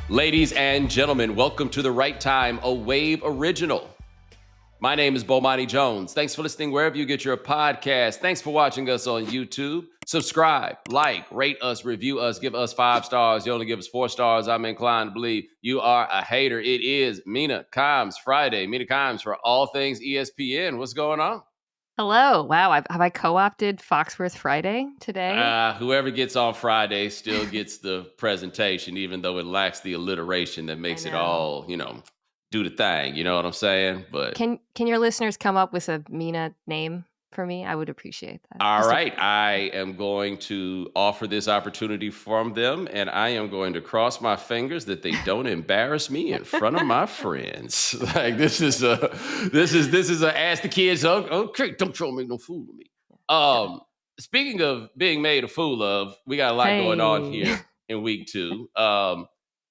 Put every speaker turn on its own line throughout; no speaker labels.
Ladies and gentlemen, welcome to The Right Time, a Wave original. My name is Bomani Jones. Thanks for listening wherever you get your podcast. Thanks for watching us on YouTube. Subscribe, like, rate us, review us, give us 5 stars. You only give us 4 stars. I'm inclined to believe you are a hater. It is Mina Kimes Friday. Mina Kimes for all things ESPN. What's going on?
Hello. Wow. Have I co-opted Foxworth Friday today?
Whoever gets on Friday still gets the presentation, even though it lacks the alliteration that makes it all, do the thing. You know what I'm saying? But
can your listeners come up with a Mina name for me? I would appreciate that.
All right. I am going to offer this opportunity from them, and I am going to cross my fingers that they don't embarrass me in front of my friends. Like this is a ask the kids. Okay, don't try to make no fool of me. Speaking of being made a fool of, we got a lot going on here in week 2.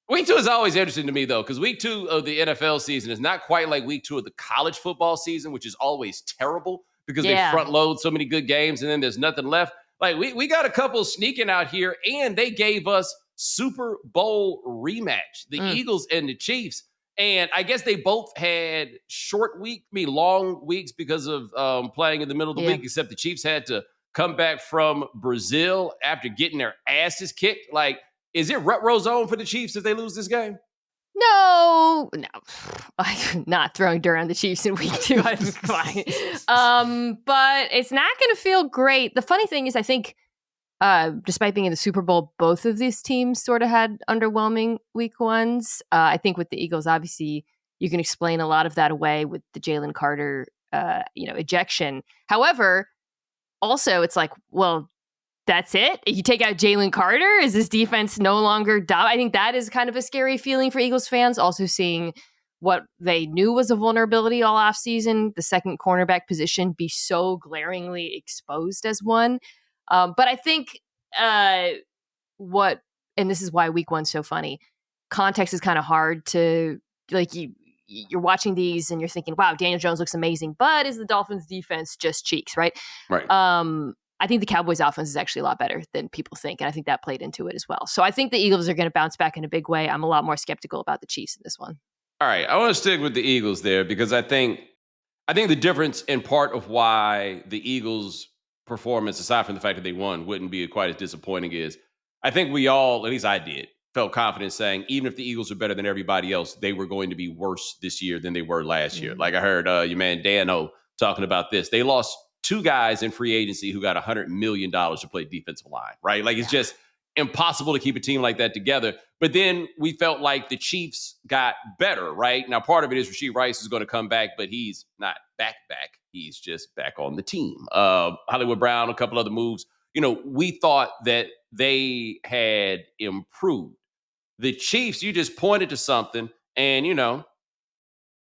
Week 2 is always interesting to me, though, because week 2 of the NFL season is not quite like week 2 of the college football season, which is always terrible because they front load so many good games and then there's nothing left. Like we got a couple sneaking out here, and they gave us Super Bowl rematch, the Eagles and the Chiefs. And I guess they both had long weeks because of playing in the middle of the week, except the Chiefs had to come back from Brazil after getting their asses kicked. Like, is it rut-row zone for the Chiefs if they lose this game?
No. I'm not throwing dirt on the Chiefs in week 2. I'm fine. But it's not going to feel great. The funny thing is, I think, despite being in the Super Bowl, both of these teams sort of had underwhelming week 1s. I think with the Eagles, obviously, you can explain a lot of that away with the Jalen Carter, ejection. However, also, it's like, well, that's it? You take out Jalen Carter? Is this defense no longer I think that is kind of a scary feeling for Eagles fans. Also seeing what they knew was a vulnerability all offseason, the second cornerback position be so glaringly exposed as one. But I think and this is why week 1's so funny, context is kind of hard to, like, you're watching these and you're thinking, wow, Daniel Jones looks amazing, but is the Dolphins defense just cheeks, right?
Right.
I think the Cowboys offense is actually a lot better than people think, and I think that played into it as well. So I think the Eagles are going to bounce back in a big way. I'm a lot more skeptical about the Chiefs in this one.
All right, I want to stick with the Eagles there because I think the difference in part of why the Eagles' performance, aside from the fact that they won, wouldn't be quite as disappointing is I think we all, at least I did, felt confident saying even if the Eagles are better than everybody else, they were going to be worse this year than they were last year. Like I heard your man Dano talking about this. They lost 2 guys in free agency who got $100 million to play defensive line, right? Like it's just impossible to keep a team like that together. But then we felt like the Chiefs got better, right? Now, part of it is Rashee Rice is going to come back, but he's not back. He's just back on the team. Hollywood Brown, a couple other moves. We thought that they had improved. The Chiefs, you just pointed to something, and,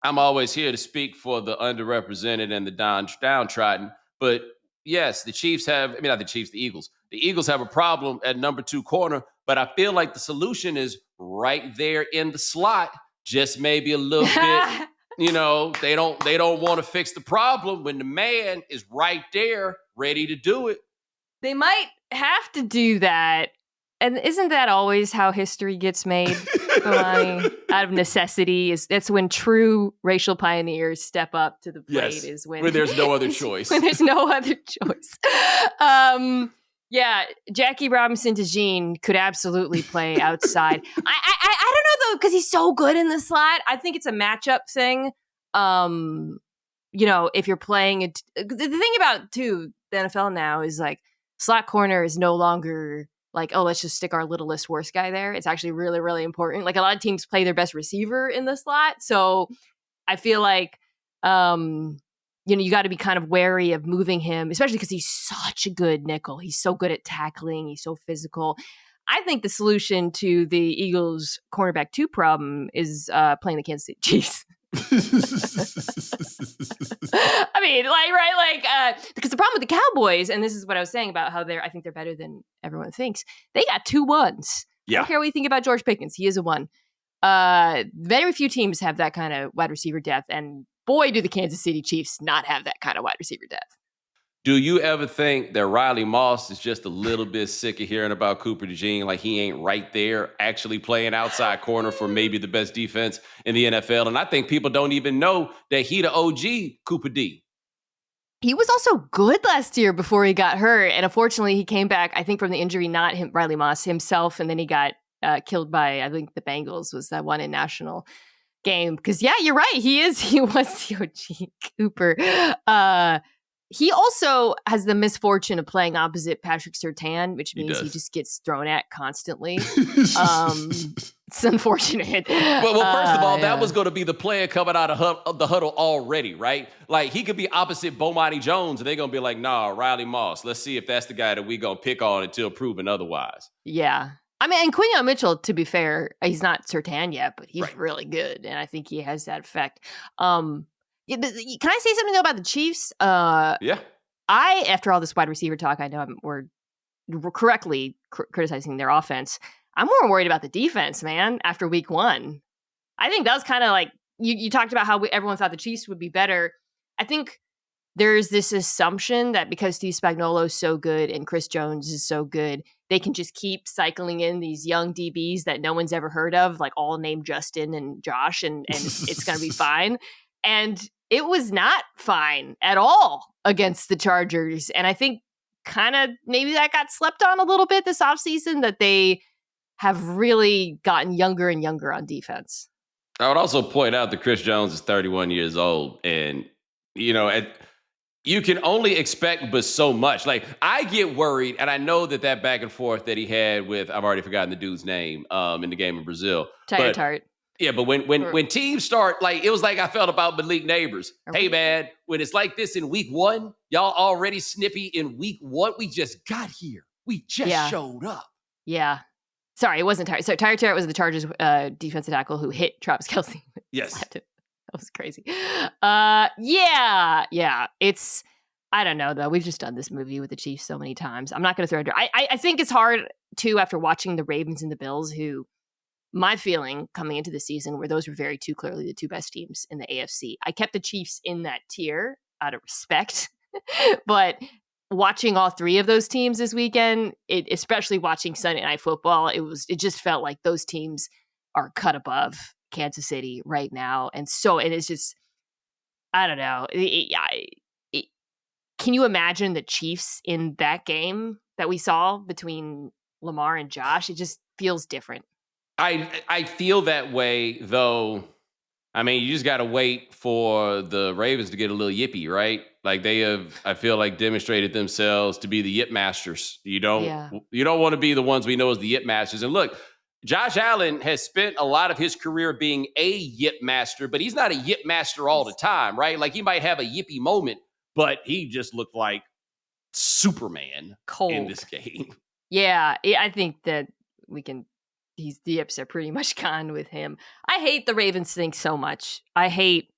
I'm always here to speak for the underrepresented and the downtrodden. But yes, the Eagles. The Eagles have a problem at number 2 corner, but I feel like the solution is right there in the slot, just maybe a little bit. They don't want to fix the problem when the man is right there ready to do it.
They might have to do that. And isn't that always how history gets made? Out of necessity. That's when true racial pioneers step up to the plate.
Yes,
is when
there's no other choice.
When there's no other choice. Jackie Robinson DeJean could absolutely play outside. I don't know though, because he's so good in the slot. I think it's a matchup thing. If you're playing the thing about too the NFL now is like slot corner is no longer like, oh, let's just stick our littlest worst guy there. It's actually really, really important. Like a lot of teams play their best receiver in the slot. So I feel like, you got to be kind of wary of moving him, especially because he's such a good nickel. He's so good at tackling. He's so physical. I think the solution to the Eagles cornerback 2 problem is playing the Kansas City Chiefs. I mean, because the problem with the Cowboys, and this is what I was saying about how I think they're better than everyone thinks. They got 2 1s.
Yeah.
I don't care what you think about George Pickens. He is a 1. Very few teams have that kind of wide receiver depth, and boy, do the Kansas City Chiefs not have that kind of wide receiver depth.
Do you ever think that Riley Moss is just a little bit sick of hearing about Cooper DeJean, like he ain't right there actually playing outside corner for maybe the best defense in the NFL? And I think people don't even know that he the OG Cooper D.
He was also good last year before he got hurt. And unfortunately, he came back, I think, from the injury, not him, Riley Moss himself. And then he got killed by, I think, the Bengals was that one in national game. Because, yeah, you're right. He was the OG Cooper. He also has the misfortune of playing opposite Patrick Surtain, which means he just gets thrown at constantly. It's unfortunate.
Well, first of all, that was going to be the player coming out of the huddle already, right? Like, he could be opposite Bomani Jones, and they're going to be like, nah, Riley Moss. Let's see if that's the guy that we're going to pick on until proven otherwise.
Yeah. I mean, and Quinion Mitchell, to be fair, he's not Surtain yet, but he's really good, and I think he has that effect. Can I say something about the Chiefs?
Yeah.
After all this wide receiver talk, I know we're correctly criticizing their offense. I'm more worried about the defense, man, after week 1. I think that was kind of like, you talked about how everyone thought the Chiefs would be better. I think there's this assumption that because Steve Spagnuolo is so good and Chris Jones is so good, they can just keep cycling in these young DBs that no one's ever heard of, like all named Justin and Josh, and it's going to be fine. And it was not fine at all against the Chargers. And I think kind of maybe that got slept on a little bit this offseason, that they have really gotten younger and younger on defense.
I would also point out that Chris Jones is 31 years old. And, you can only expect but so much. Like, I get worried, and I know that back and forth that he had with, I've already forgotten the dude's name, in the game in Brazil.
Tart.
Yeah, but when teams start, like, it was like I felt about Malik Neighbors. Hey, man, when it's like this in week 1, y'all already snippy in week 1. We just got here. We just showed up.
Yeah. Sorry, it wasn't Tyrod. So Tyrod was the Chargers defensive tackle who hit Travis Kelce.
Yes.
That was crazy. Yeah. It's, I don't know, though. We've just done this movie with the Chiefs so many times. I'm not going to throw it. I think it's hard, too, after watching the Ravens and the Bills, who, my feeling coming into the season, where those were very too clearly the two best teams in the AFC. I kept the Chiefs in that tier out of respect, but watching all 3 of those teams this weekend, especially watching Sunday Night Football, it just felt like those teams are cut above Kansas City right now. And it's just, I don't know. Can you imagine the Chiefs in that game that we saw between Lamar and Josh? It just feels different.
I feel that way, though. I mean, you just got to wait for the Ravens to get a little yippy, right? Like, they have, I feel like, demonstrated themselves to be the yip masters. You don't want to be the ones we know as the yip masters. And look, Josh Allen has spent a lot of his career being a yip master, but he's not a yip master all the time, right? Like, he might have a yippy moment, but he just looked like Superman in this game.
Yeah, I think that the yips are pretty much gone with him. I hate the Ravens thing so much. I hate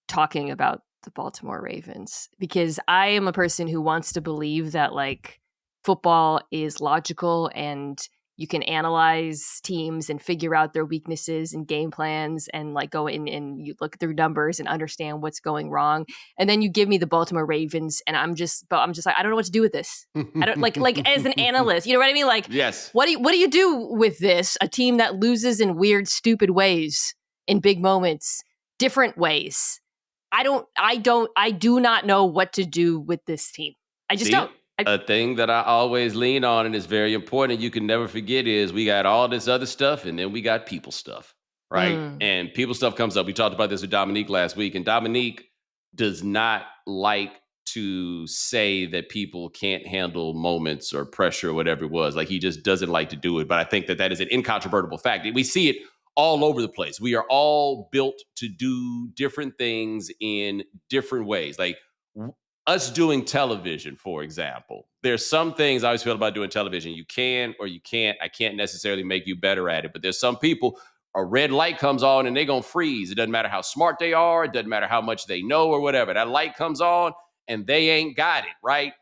talking about the Baltimore Ravens because I am a person who wants to believe that, like, football is logical and you can analyze teams and figure out their weaknesses and game plans and, like, go in and you look through numbers and understand what's going wrong. And then you give me the Baltimore Ravens and I'm just like, I don't know what to do with this. I don't like as an analyst, you know what I mean? Like,
yes.
What do you do with this? A team that loses in weird, stupid ways, in big moments, different ways. I do not know what to do with this team. I just don't.
A thing that I always lean on, and it's very important, you can never forget, is we got all this other stuff, and then we got people stuff, right? And people stuff comes up. We talked about this with Dominique last week, and Dominique does not like to say that people can't handle moments or pressure or whatever it was. Like, he just doesn't like to do it. But I think that is an incontrovertible fact. We see it all over the place. We are all built to do different things in different ways. Like, us doing television, for example, there's some things I always feel about doing television. You can or you can't. I can't necessarily make you better at it. But there's some people, a red light comes on and they're going to freeze. It doesn't matter how smart they are. It doesn't matter how much they know or whatever. That light comes on and they ain't got it, right?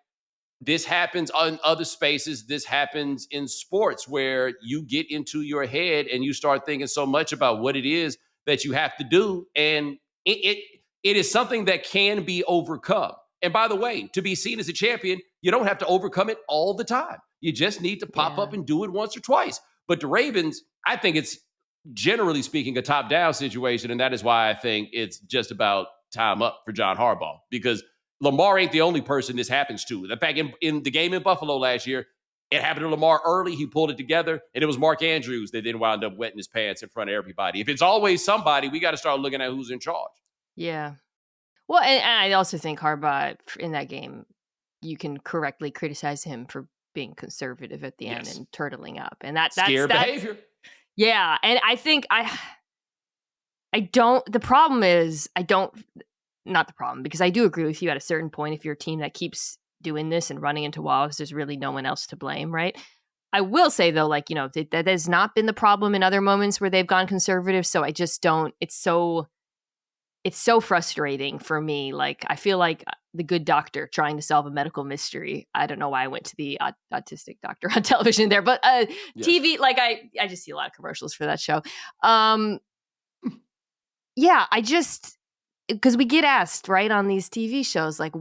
This happens on other spaces. This happens in sports where you get into your head and you start thinking so much about what it is that you have to do. And it is something that can be overcome. And by the way, to be seen as a champion, you don't have to overcome it all the time. You just need to pop up and do it once or twice. But the Ravens, I think it's generally speaking a top-down situation, and that is why I think it's just about time up for John Harbaugh, because Lamar ain't the only person this happens to. In fact, in the game in Buffalo last year, it happened to Lamar early. He pulled it together, and it was Mark Andrews that then wound up wetting his pants in front of everybody. If it's always somebody, we got to start looking at who's in charge.
Yeah. Well, and I also think Harbaugh in that game, you can correctly criticize him for being conservative at the end and turtling up, and that's
behavior.
Yeah, and I think I don't. The problem is not the problem, because I do agree with you at a certain point. If you're a team that keeps doing this and running into walls, there's really no one else to blame, right? I will say though, like, that has not been the problem in other moments where they've gone conservative. So I just don't. It's so frustrating for me. Like, I feel like the good doctor trying to solve a medical mystery. I don't know why I went to the autistic doctor on television there, but TV, like I just see a lot of commercials for that show. Yeah, because we get asked, right, on these TV shows, like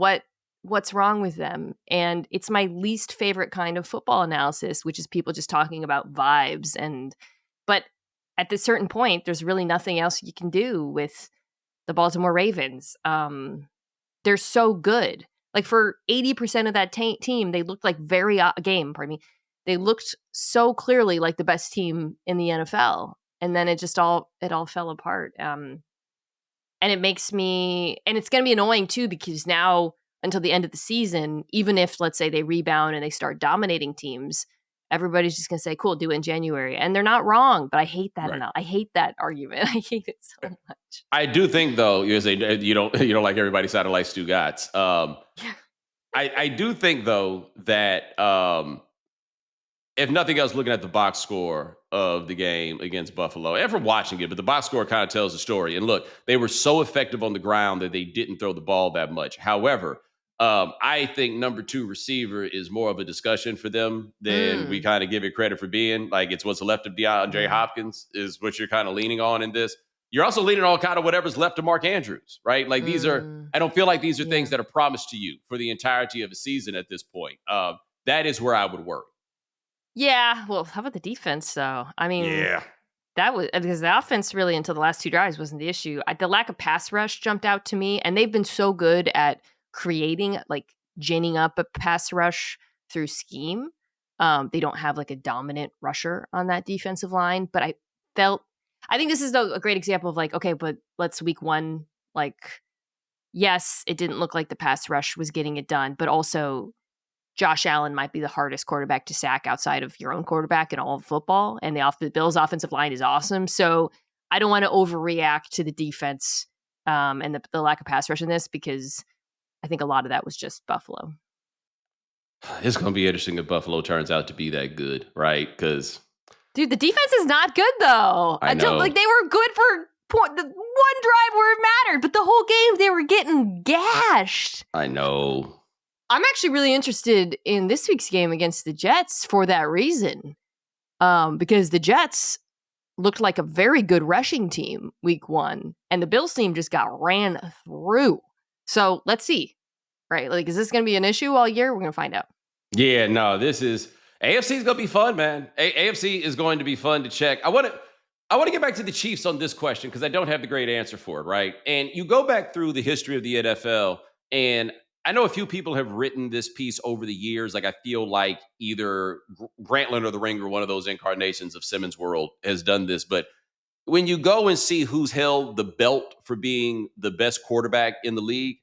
what's wrong with them? And it's my least favorite kind of football analysis, which is people just talking about vibes. But at a certain point, there's really nothing else you can do with the Baltimore Ravens. They're so good. Like, for 80% of that team, they looked like they looked so clearly like the best team in the NFL. And then it all fell apart. And it makes me, and it's going to be annoying too, because now until the end of the season, even if, let's say, they rebound and they start dominating teams, everybody's just going to say, cool, do it in January. And they're not wrong, but I hate that.
Right.
I hate that argument. I hate it so much.
I do think, though, you say you don't like everybody sounding like Stu Gatz. I do think, though, that if nothing else, looking at the box score of the game against Buffalo, and from watching it, but the box score kind of tells the story. And look, they were so effective on the ground that they didn't throw the ball that much. However, I think number 2 receiver is more of a discussion for them than we kind of give it credit for being. Like, it's what's left of DeAndre Hopkins is what you're kind of leaning on in this. You're also leaning on kind of whatever's left of Mark Andrews, right? Like, these are, I don't feel like these are things that are promised to you for the entirety of a season at this point. That is where I would worry.
Yeah, well, how about the defense, though? I mean, that was because the offense really until the last 2 drives wasn't the issue. The lack of pass rush jumped out to me, and they've been so good at creating, like, ginning up a pass rush through scheme. They don't have like a dominant rusher on that defensive line, but I think this is a great example of, like, okay, but let's week 1, like, yes, it didn't look like the pass rush was getting it done, but also Josh Allen might be the hardest quarterback to sack outside of your own quarterback in all of football. And the Bills' offensive line is awesome. So I don't want to overreact to the defense and the lack of pass rush in this, because I think a lot of that was just Buffalo.
It's going to be interesting if Buffalo turns out to be that good, right? Because,
dude, the defense is not good, though.
I know.
Like, they were good for the one drive where it mattered, but the whole game they were getting gashed.
I know.
I'm actually really interested in this week's game against the Jets for that reason, because the Jets looked like a very good rushing team week 1, and the Bills team just got ran through. So let's see, right? Like, is this going to be an issue all year? We're going to find out.
Yeah, no, AFC is going to be fun, man. AFC is going to be fun to check. I want to get back to the Chiefs on this question, because I don't have the great answer for it, right? And you go back through the history of the NFL, and I know a few people have written this piece over the years. Like, I feel like either Grantland or The Ringer, one of those incarnations of Simmons' World, has done this. But when you go and see who's held the belt for being the best quarterback in the league,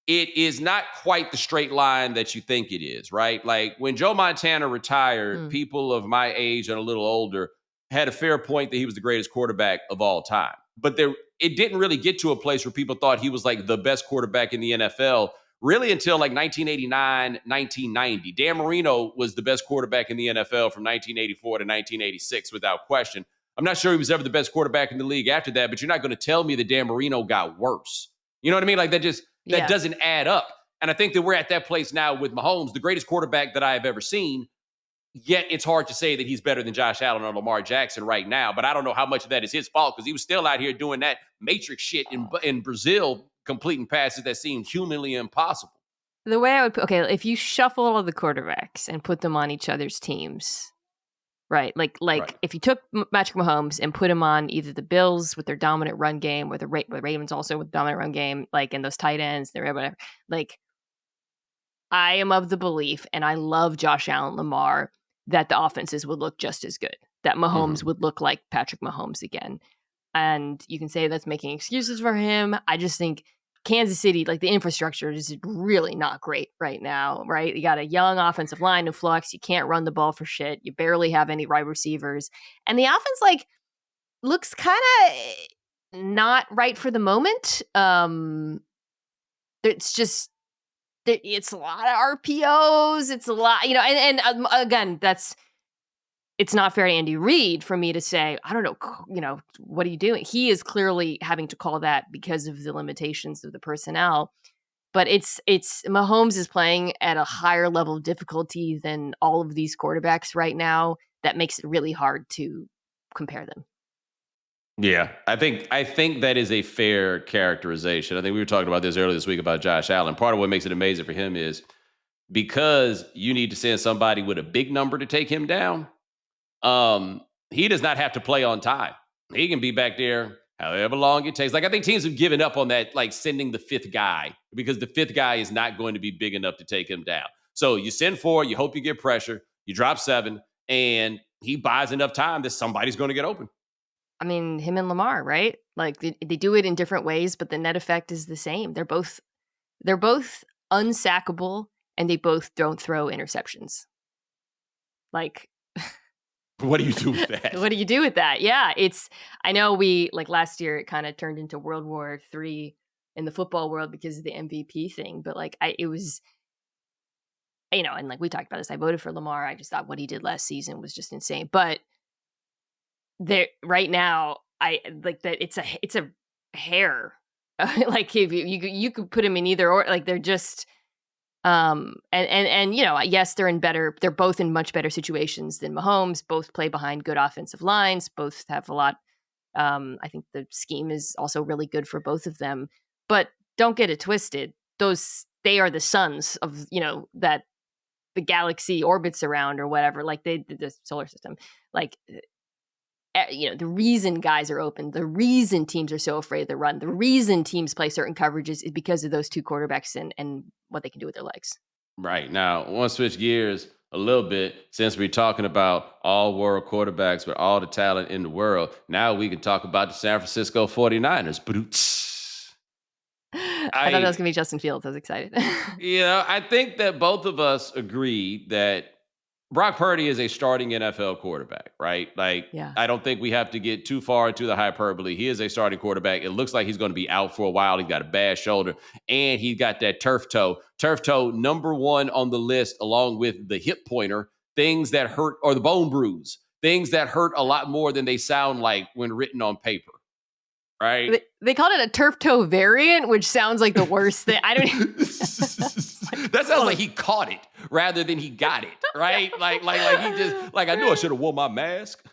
it is not quite the straight line that you think it is, right? Like, when Joe Montana retired, people of my age and a little older had a fair point that he was the greatest quarterback of all time. But it didn't really get to a place where people thought he was like the best quarterback in the NFL really until like 1989, 1990. Dan Marino was the best quarterback in the NFL from 1984 to 1986, without question. I'm not sure he was ever the best quarterback in the league after that, but you're not going to tell me that Dan Marino got worse. You know what I mean? Like, that doesn't add up. And I think that we're at that place now with Mahomes, the greatest quarterback that I have ever seen. Yet it's hard to say that he's better than Josh Allen or Lamar Jackson right now. But I don't know how much of that is his fault, because he was still out here doing that matrix shit in Brazil, completing passes that seemed humanly impossible.
The way I would put, if you shuffle all the quarterbacks and put them on each other's teams, right?
Right.
If you took Patrick Mahomes and put him on either the Bills with their dominant run game, or the Ravens also with dominant run game, like in those tight ends, they're whatever. Like, I am of the belief, and I love Josh Allen, Lamar, that the offenses would look just as good. That Mahomes would look like Patrick Mahomes again. And you can say that's making excuses for him. I just think Kansas City, like the infrastructure is really not great right now, right? You got a young offensive line in flux. You can't run the ball for shit. You barely have any wide receivers. And the offense, like, looks kind of not right for the moment. It's just, it's a lot of RPOs. It's a lot, and again, it's not fair to Andy Reid for me to say, I don't know, what are you doing? He is clearly having to call that because of the limitations of the personnel. But it's Mahomes is playing at a higher level of difficulty than all of these quarterbacks right now. That makes it really hard to compare them.
Yeah, I think that is a fair characterization. I think we were talking about this earlier this week about Josh Allen. Part of what makes it amazing for him is because you need to send somebody with a big number to take him down. He does not have to play on time. He can be back there however long it takes. Like, I think teams have given up on that, like sending the fifth guy, because the fifth guy is not going to be big enough to take him down. So you send 4, you hope you get pressure, you drop 7, and he buys enough time that somebody's going to get open.
I mean, him and Lamar, right? Like they do it in different ways, but the net effect is the same. They're both unsackable, and they both don't throw interceptions. Like,
what do you do with that?
What do you do with that? Yeah, I know we, like, last year it kind of turned into World War III in the football world because of the MVP thing, but like it was, and like we talked about this, I voted for Lamar. I just thought what he did last season was just insane. But there right now, I like that it's a hair. Like, if you could put him in either, or like they're just and yes, they're both in much better situations than Mahomes. Both play behind good offensive lines. Both have a lot. I think the scheme is also really good for both of them. But don't get it twisted. They are the suns of, that the galaxy orbits around, or whatever, like the solar system. Like, the reason guys are open, the reason teams are so afraid of the run, the reason teams play certain coverages is because of those two quarterbacks and what they can do with their legs.
Right. Now, I want to switch gears a little bit, since we're talking about all world quarterbacks with all the talent in the world. Now we can talk about the San Francisco 49ers.
I thought that was going to be Justin Fields. I was excited.
I think that both of us agree that Brock Purdy is a starting NFL quarterback, right? Like,
Yeah.
I don't think we have to get too far into the hyperbole. He is a starting quarterback. It looks like he's going to be out for a while. He's got a bad shoulder, and he's got that turf toe. Turf toe, number 1 on the list, along with the hip pointer, things that hurt, or the bone bruise, things that hurt a lot more than they sound like when written on paper. Right?
They called it a turf toe variant, which sounds like the worst thing. I don't even...
That sounds like he caught it rather than he got it, right? like he just, like, I knew I should have worn my mask.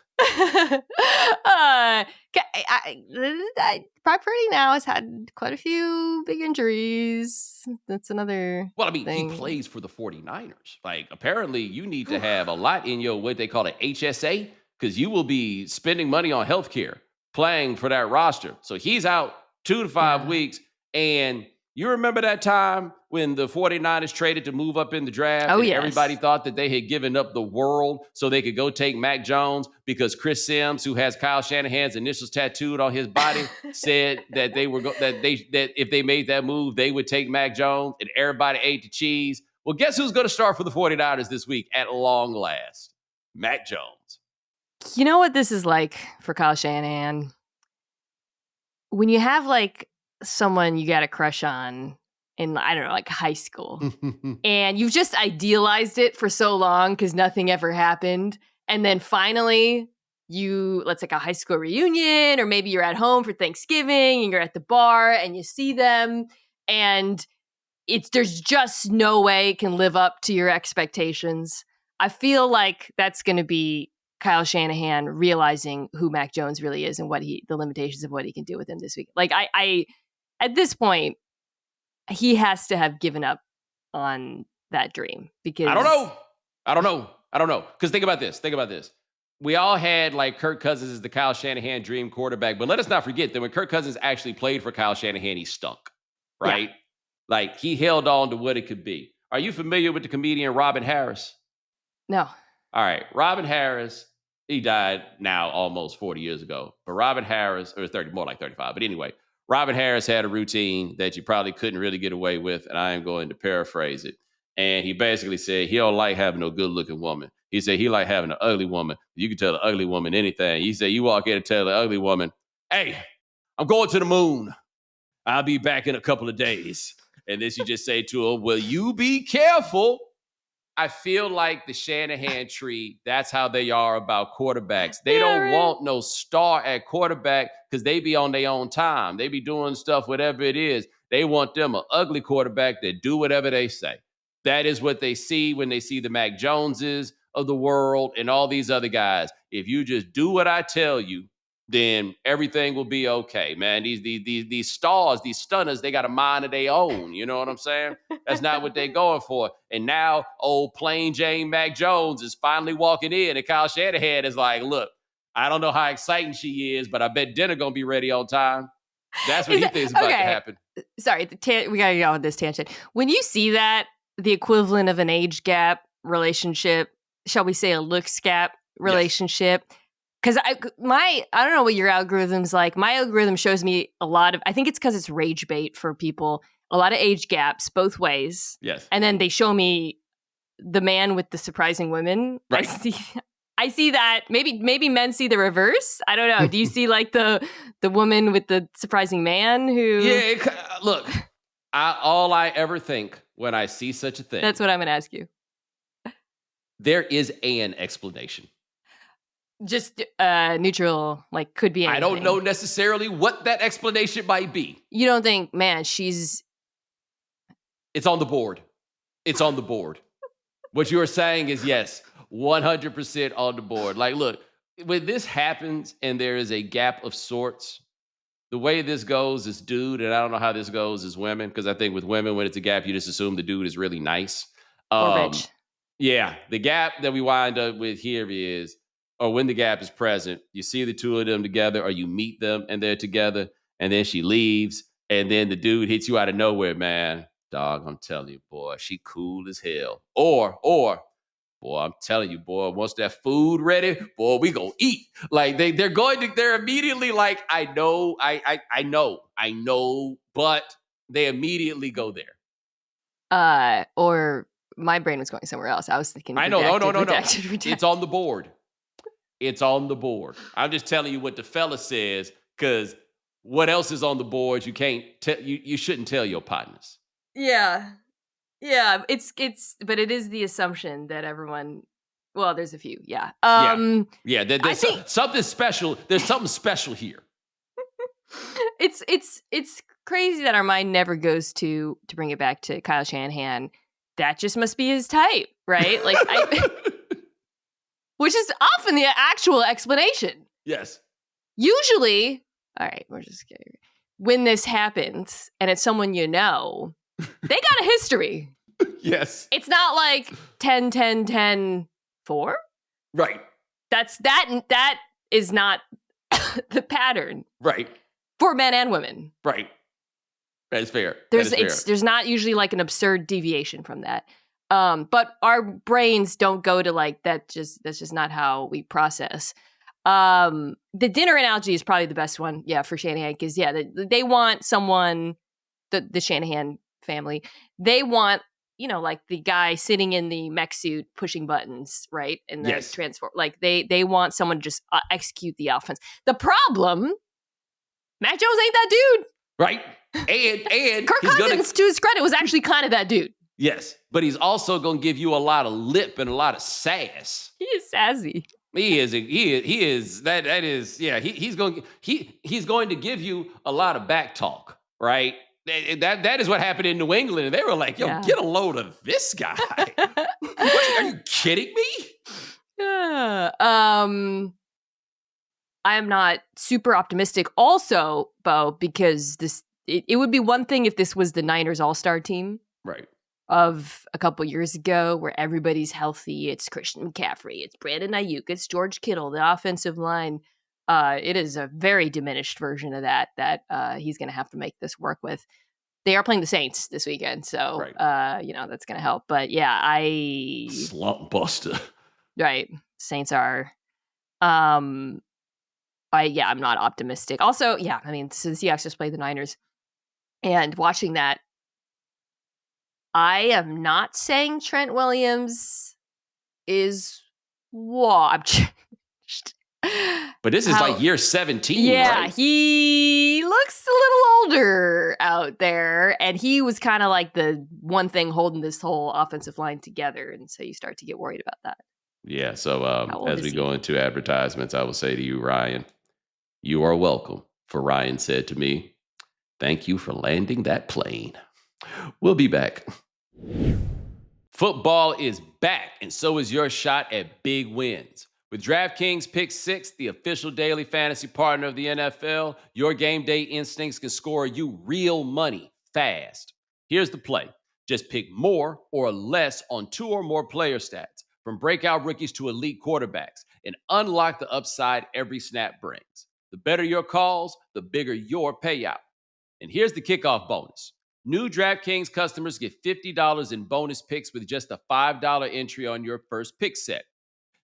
Brock Purdy now has had quite a few big injuries. That's another thing.
He plays for the 49ers. Like, apparently you need to have a lot in your, what they call an HSA, because you will be spending money on healthcare playing for that roster. So he's out 2 to 5 weeks. And you remember that time when the 49ers traded to move up in the draft?
Oh,
and
yes.
Everybody thought that they had given up the world so they could go take Mac Jones, because Chris Sims, who has Kyle Shanahan's initials tattooed on his body, said that that if they made that move, they would take Mac Jones, and everybody ate the cheese. Well, guess who's going to start for the 49ers this week at long last? Mac Jones.
You know what this is like for Kyle Shanahan? When you have, like, someone you got a crush on in, I don't know, like high school, and you've just idealized it for so long because nothing ever happened. And then finally let's like a high school reunion, or maybe you're at home for Thanksgiving and you're at the bar and you see them, and there's just no way it can live up to your expectations. I feel like that's going to be Kyle Shanahan realizing who Mac Jones really is and the limitations of what he can do with him this week. Like, I at this point, he has to have given up on that dream? Because
I don't know. Because think about this. We all had like Kirk Cousins as the Kyle Shanahan dream quarterback, but let us not forget that when Kirk Cousins actually played for Kyle Shanahan, he stunk, right? Like he held on to what it could be. Are you familiar with the comedian Robin Harris?
No.
All right, Robin Harris, he died now almost 40 years ago. But Robin Harris, or 30, more like 35. But anyway, Robin Harris had a routine that you probably couldn't really get away with, and I am going to paraphrase it. And he basically said he don't like having a good-looking woman. He said he like having an ugly woman. You can tell the ugly woman anything. He said you walk in and tell the ugly woman, "Hey, I'm going to the moon. I'll be back in a couple of days." And then you just say to him, "Will you be careful?" I feel like the Shanahan tree, that's how they are about quarterbacks. They don't want no star at quarterback because they be on their own time. They be doing stuff, whatever it is. They want them an ugly quarterback that do whatever they say. That is what they see when they see the Mac Joneses of the world and all these other guys. If you just do what I tell you, then everything will be okay, man. These stars, these stunners, they got a mind of their own. You know what I'm saying? That's not what they're going for. And now old plain Jane Mac Jones is finally walking in, and Kyle Shanahan is like, "Look, I don't know how exciting she is, but I bet dinner gonna be ready on time." That's what he thinks about to happen.
Sorry, we gotta go on this tangent. When you see that, the equivalent of an age gap relationship, shall we say a looks gap relationship? Yes. Because I don't know what your algorithm's like. My algorithm shows me a lot of, I think it's because it's rage bait for people, a lot of age gaps both ways.
Yes.
And then they show me the man with the surprising women.
Right.
I see that. Maybe men see the reverse. I don't know. Do you see like the woman with the surprising man who?
Yeah, look, all I ever think when I see such a thing.
That's what I'm going to ask you.
There is an explanation.
Just neutral, like could be anything.
I don't know necessarily what that explanation might be.
You don't think, man, she's...
It's on the board. It's on the board. What you are saying is yes, 100% on the board. Like, look, when this happens and there is a gap of sorts, the way this goes is dude, and I don't know how this goes is women, because I think with women, when it's a gap, you just assume the dude is really nice.
Or rich.
Yeah, the gap that we wind up with here is, or when the gap is present, you see the two of them together, or you meet them and they're together, and then she leaves, and then the dude hits you out of nowhere, man. Dog, I'm telling you, boy, she cool as hell. Or, boy, I'm telling you, boy, once that food ready, boy, we gonna eat. Like they're immediately like, I know, but they immediately go there.
Or my brain was going somewhere else. I was thinking,
I know,
redacted.
It's on the board. It's on the board. I'm just telling you what the fella says, because what else is on the board? You can't tell. You shouldn't tell your partners.
Yeah. It's, but it is the assumption that everyone. Well, there's a few. Yeah.
There's something special. There's something special here.
It's crazy that our mind never goes to bring it back to Kyle Shanahan. That just must be his type, right? Like which is often the actual explanation.
Yes.
Usually, all right, we're just kidding. When this happens and it's someone you know, they got a history.
Yes.
It's not like 10, 10, 10, 4.
Right.
That is not the pattern.
Right.
For men and women.
Right. That is fair.
There's not usually like an absurd deviation from that. But our brains don't go to like that's just not how we process. The dinner analogy is probably the best one, for Shanahan, because they want someone, the Shanahan family, they want, like the guy sitting in the mech suit pushing buttons, right? And the transform, like they want someone to just execute the offense. The problem, Mac Jones ain't that dude,
right? And
Kirk Cousins, to his credit, was actually kind of that dude.
Yes, but he's also going to give you a lot of lip and a lot of sass.
He is sassy.
He is. That is. Yeah. He's going to give you a lot of back talk, right? That is what happened in New England. They were like, "Yo, get a load of this guy." Are you kidding me?
Yeah. I am not super optimistic. Also, Bo, because it would be one thing if this was the Niners All-Star team,
right?
of a couple years ago where everybody's healthy. It's Christian McCaffrey, it's Brandon Ayuk, it's George Kittle, the offensive line. It is a very diminished version of that he's going to have to make this work with. They are playing the Saints this weekend, so
Right.
that's going to help. But yeah,
Slump buster.
right, Saints are. I'm not optimistic. Also, yeah, I mean, so the Seahawks just played the Niners, and watching that, I am not saying Trent Williams is changed.
But this is like year 17,
yeah,
right?
he looks a little older out there, and he was kind of like the one thing holding this whole offensive line together, and so you start to get worried about that.
Yeah, so
How old
as
is
we
he?
go into advertisements, I will say to you, Ryan, you are welcome. For Ryan said to me, thank you for landing that plane. We'll be back. Football is back, and so is your shot at big wins. With DraftKings Pick 6, the official daily fantasy partner of the NFL, your game day instincts can score you real money fast. Here's the play. Just pick more or less on 2 or more player stats, from breakout rookies to elite quarterbacks, and unlock the upside every snap brings. The better your calls, the bigger your payout. And here's the kickoff bonus. New DraftKings customers get $50 in bonus picks with just a $5 entry on your first pick set.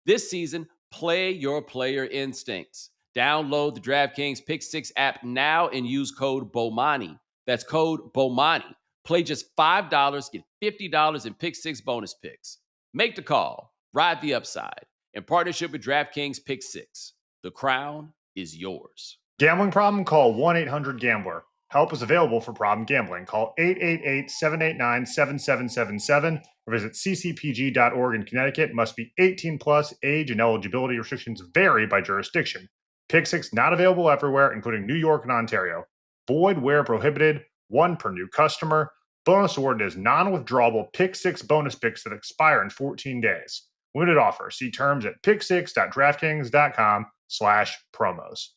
This season, play your player instincts. Download the DraftKings Pick 6 app now and use code Bomani. That's code Bomani. Play just $5, get $50 in Pick 6 bonus picks. Make the call. Ride the upside. In partnership with DraftKings Pick 6. The crown is yours.
Gambling problem? Call 1-800-GAMBLER. Help is available for problem gambling. Call 888-789-7777 or visit ccpg.org in Connecticut. Must be 18 plus. Age and eligibility restrictions vary by jurisdiction. Pick 6 not available everywhere, including New York and Ontario. Void where prohibited. 1 per new customer. Bonus award is non-withdrawable Pick 6 bonus picks that expire in 14 days. Limited offer. See terms at pick6.draftkings.com/promos.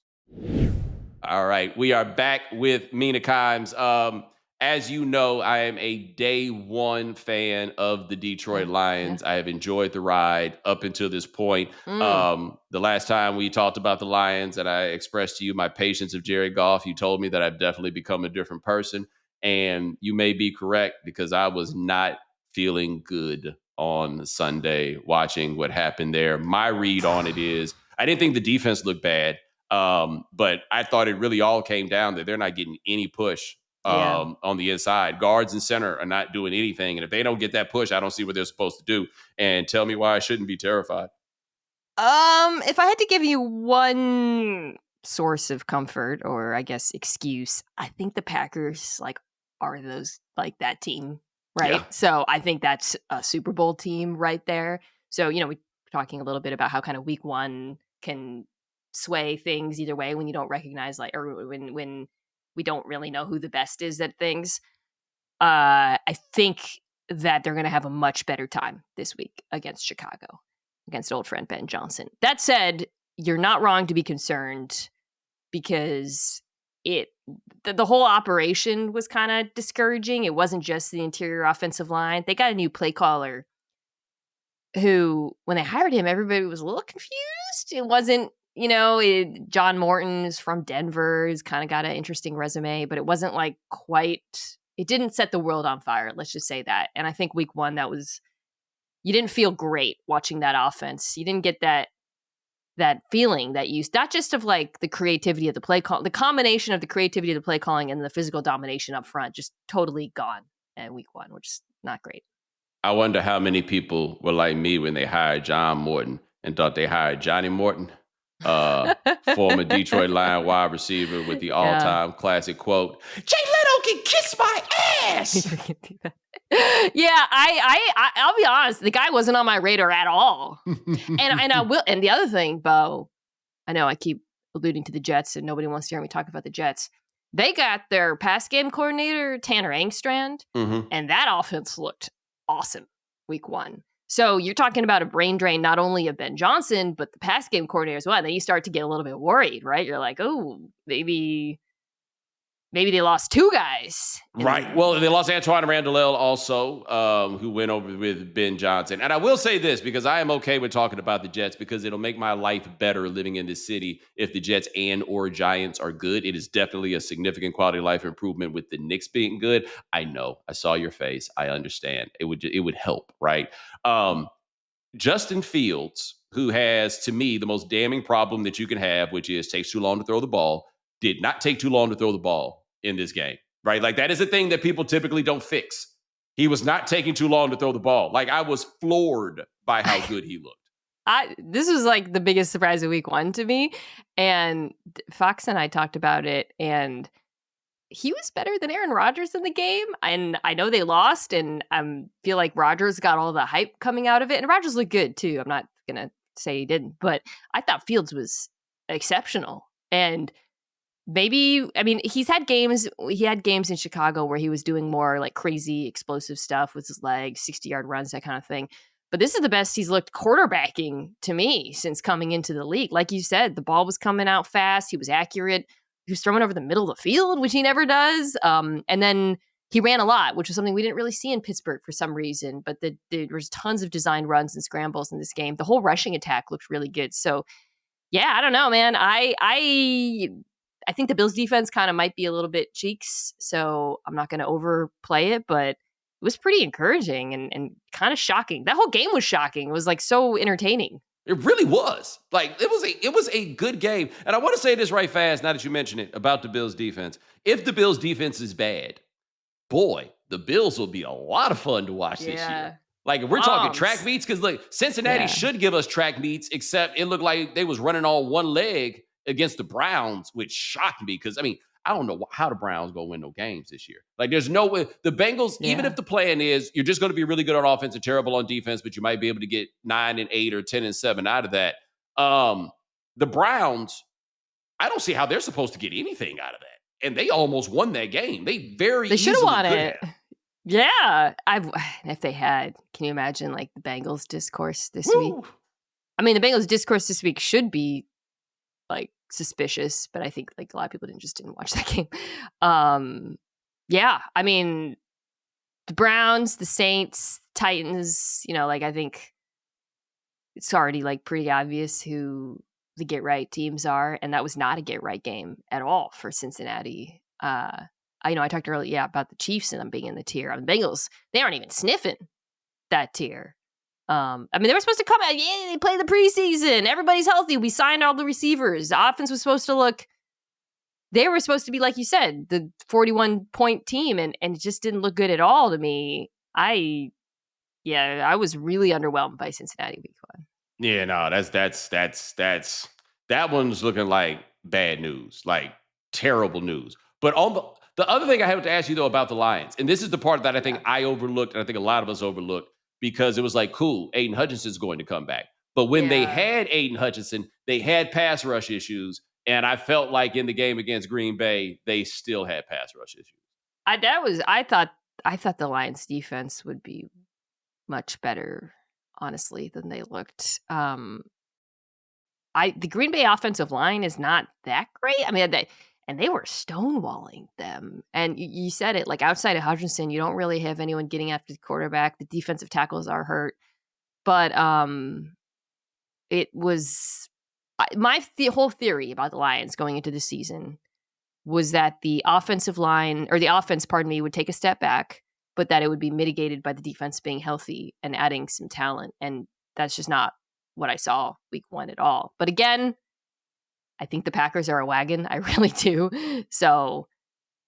All right, we are back with Mina Kimes. As you know, I am a day one fan of the Detroit Lions. I have enjoyed the ride up until this point. The last time we talked about the Lions and I expressed to you my patience of Jared Goff, you told me that I've definitely become a different person. And you may be correct, because I was not feeling good on Sunday watching what happened there. My read on it is I didn't think the defense looked bad. But I thought it really all came down that they're not getting any push on the inside. Guards and center are not doing anything. And if they don't get that push, I don't see what they're supposed to do. And tell me why I shouldn't be terrified.
If I had to give you one source of comfort, or I guess excuse, I think the Packers are those that team, right?
Yeah.
So I think that's a Super Bowl team right there. So, we're talking a little bit about how kind of week one can sway things either way when you don't recognize or when we don't really know who the best is at things. I think that they're going to have a much better time this week against Chicago, against old friend Ben Johnson. That said, you're not wrong to be concerned, because the whole operation was kind of discouraging. It wasn't just the interior offensive line. They got a new play caller who, when they hired him, everybody was a little confused. It wasn't, John Morton is from Denver. He's kind of got an interesting resume, but it wasn't it didn't set the world on fire. Let's just say that. And I think week one, you didn't feel great watching that offense. You didn't get that feeling that not just of the creativity of the play call, the combination of the creativity of the play calling and the physical domination up front, just totally gone at week one, which is not great.
I wonder how many people were like me when they hired John Morton and thought they hired Johnny Morton. Former Detroit Lion wide receiver with the all-time classic quote, "Jay Leno can kiss my ass."
Yeah, I'll be honest, the guy wasn't on my radar at all. And the other thing, Bo, I know I keep alluding to the Jets and nobody wants to hear me talk about the Jets. They got their pass game coordinator, Tanner Engstrand, and that offense looked awesome week one. So you're talking about a brain drain, not only of Ben Johnson, but the pass game coordinator as well. And then you start to get a little bit worried, right? You're like, oh, maybe maybe they lost two guys.
Right. Well, they lost Antoine Randall also, who went over with Ben Johnson. And I will say this, because I am okay with talking about the Jets, because it'll make my life better living in this city if the Jets and or Giants are good. It is definitely a significant quality of life improvement with the Knicks being good. I know. I saw your face. I understand. It would help, right? Justin Fields, who has, to me, the most damning problem that you can have, which is takes too long to throw the ball, did not take too long to throw the ball in this game, right? Like, that is a thing that people typically don't fix. He was not taking too long to throw the ball. Like, I was floored by how good he looked.
This was like the biggest surprise of week one to me. And Fox and I talked about it, and he was better than Aaron Rodgers in the game. And I know they lost, and I feel like Rodgers got all the hype coming out of it. And Rodgers looked good too. I'm not going to say he didn't, but I thought Fields was exceptional. And maybe, I mean, he had games in Chicago where he was doing more like crazy explosive stuff with his legs, 60-yard runs, that kind of thing. But this is the best he's looked quarterbacking to me since coming into the league. Like you said, the ball was coming out fast. He was accurate. He was throwing over the middle of the field, which he never does. And then he ran a lot, which was something we didn't really see in Pittsburgh for some reason. But there was tons of designed runs and scrambles in this game. The whole rushing attack looked really good. So, yeah, I don't know, man. I think the Bills defense kind of might be a little bit cheeks. So I'm not going to overplay it, but it was pretty encouraging and kind of shocking. That whole game was shocking. It was like so entertaining.
It really was. Like, it was a good game. And I want to say this right fast, now that you mention it, about the Bills defense. If the Bills defense is bad, boy, the Bills will be a lot of fun to watch this year. Like, if we're talking track meets, because look, Cincinnati should give us track meets, except it looked like they was running on one leg against the Browns, which shocked me. Because, I mean, I don't know how the Browns going to win no games this year. Like, there's no way. The Bengals, even if the plan is you're just going to be really good on offense and terrible on defense, but you might be able to get 9-8 or 10-7 out of that. The Browns, I don't see how they're supposed to get anything out of that. And they almost won that game. They
should have won it. Yeah. If they had, can you imagine like the Bengals discourse this week? I mean, the Bengals discourse this week should be like suspicious, but I think like a lot of people didn't watch that game. Yeah, I mean, the Browns, the Saints, Titans, like I think it's already like pretty obvious who the get right teams are, and that was not a get right game at all for Cincinnati. I talked earlier about the Chiefs and them being in the tier. I mean, the Bengals, they aren't even sniffing that tier. I mean, they were supposed to come out. Yeah, they play the preseason. Everybody's healthy. We signed all the receivers. The offense was supposed to look. They were supposed to be, like you said, the 41-point team, and it just didn't look good at all to me. I was really underwhelmed by Cincinnati week one.
Yeah, no, that one's looking like bad news, like terrible news. But on the other thing I have to ask you though about the Lions, and this is the part that I think I overlooked, and I think a lot of us overlooked, because it was like, cool, Aiden Hutchinson's going to come back. But when they had Aiden Hutchinson, they had pass rush issues. And I felt like in the game against Green Bay, they still had pass rush issues.
I thought the Lions defense would be much better, honestly, than they looked. The Green Bay offensive line is not that great. I mean, they were stonewalling them. And you said it, like outside of Hutchinson, you don't really have anyone getting after the quarterback. The defensive tackles are hurt. But it was the whole theory about the Lions going into the season was that the offense, would take a step back, but that it would be mitigated by the defense being healthy and adding some talent. And that's just not what I saw week one at all. But again, I think the Packers are a wagon. I really do. So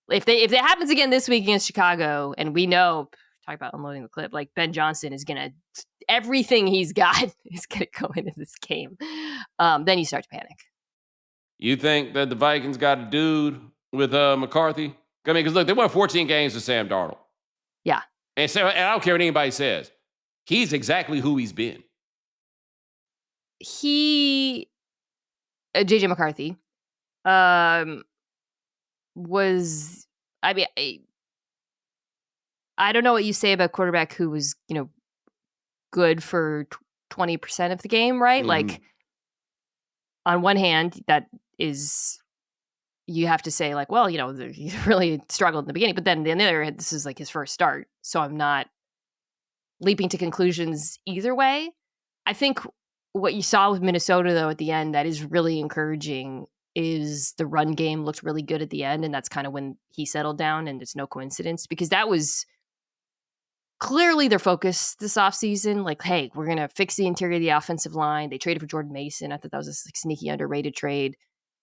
if that happens again this week against Chicago, and we know, talk about unloading the clip, like Ben Johnson is going to, everything he's got is going to go into this game. Then you start to panic.
You think that the Vikings got a dude with McCarthy? I mean, because look, they won 14 games with Sam Darnold.
Yeah.
And I don't care what anybody says. He's exactly who he's been.
JJ McCarthy, was, I mean, I don't know what you say about quarterback who was, good for 20% of the game, right? Mm-hmm. Like, on one hand, that is you have to say like, well, he really struggled in the beginning, but then on the other hand, this is like his first start. So I'm not leaping to conclusions either way. I think what you saw with Minnesota, though, at the end that is really encouraging is the run game looked really good at the end. And that's kind of when he settled down, and it's no coincidence because that was clearly their focus this offseason. Like, hey, we're going to fix the interior of the offensive line. They traded for Jordan Mason. I thought that was a sneaky underrated trade.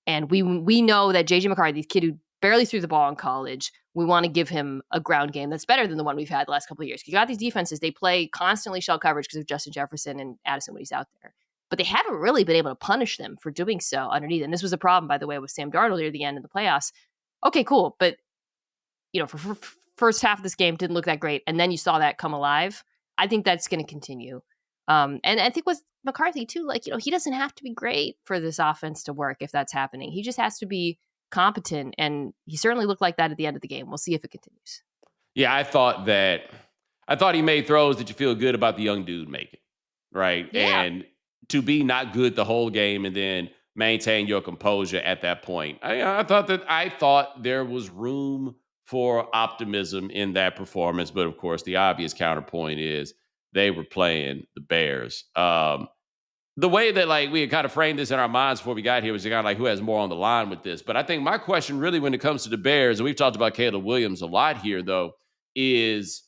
And we know that JJ McCarthy, the kid who barely threw the ball in college, we want to give him a ground game that's better than the one we've had the last couple of years. Because you got these defenses, they play constantly shell coverage because of Justin Jefferson and Addison when he's out there. But they haven't really been able to punish them for doing so underneath. And this was a problem, by the way, with Sam Darnold near the end of the playoffs. Okay, cool. But, for first half of this game didn't look that great. And then you saw that come alive. I think that's going to continue. And I think with McCarthy too, like, he doesn't have to be great for this offense to work if that's happening. He just has to be competent. And he certainly looked like that at the end of the game. We'll see if it continues.
Yeah, I thought he made throws that you feel good about the young dude making, right?
Yeah.
And to be not good the whole game and then maintain your composure at that point. I thought there was room for optimism in that performance, but of course, the obvious counterpoint is they were playing the Bears. The way that we had kind of framed this in our minds before we got here was kind of like who has more on the line with this. But I think my question really when it comes to the Bears, and we've talked about Caleb Williams a lot here though, is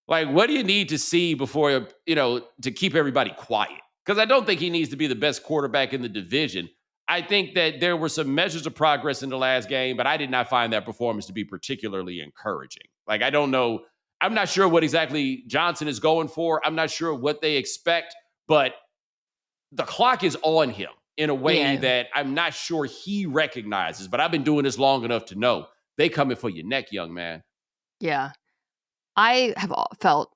what do you need to see before, to keep everybody quiet? Because I don't think he needs to be the best quarterback in the division. I think that there were some measures of progress in the last game, but I did not find that performance to be particularly encouraging. I don't know. I'm not sure what exactly Johnson is going for. I'm not sure what they expect, but the clock is on him in a way that I'm not sure he recognizes. But I've been doing this long enough to know they coming for your neck, young man.
Yeah. I have felt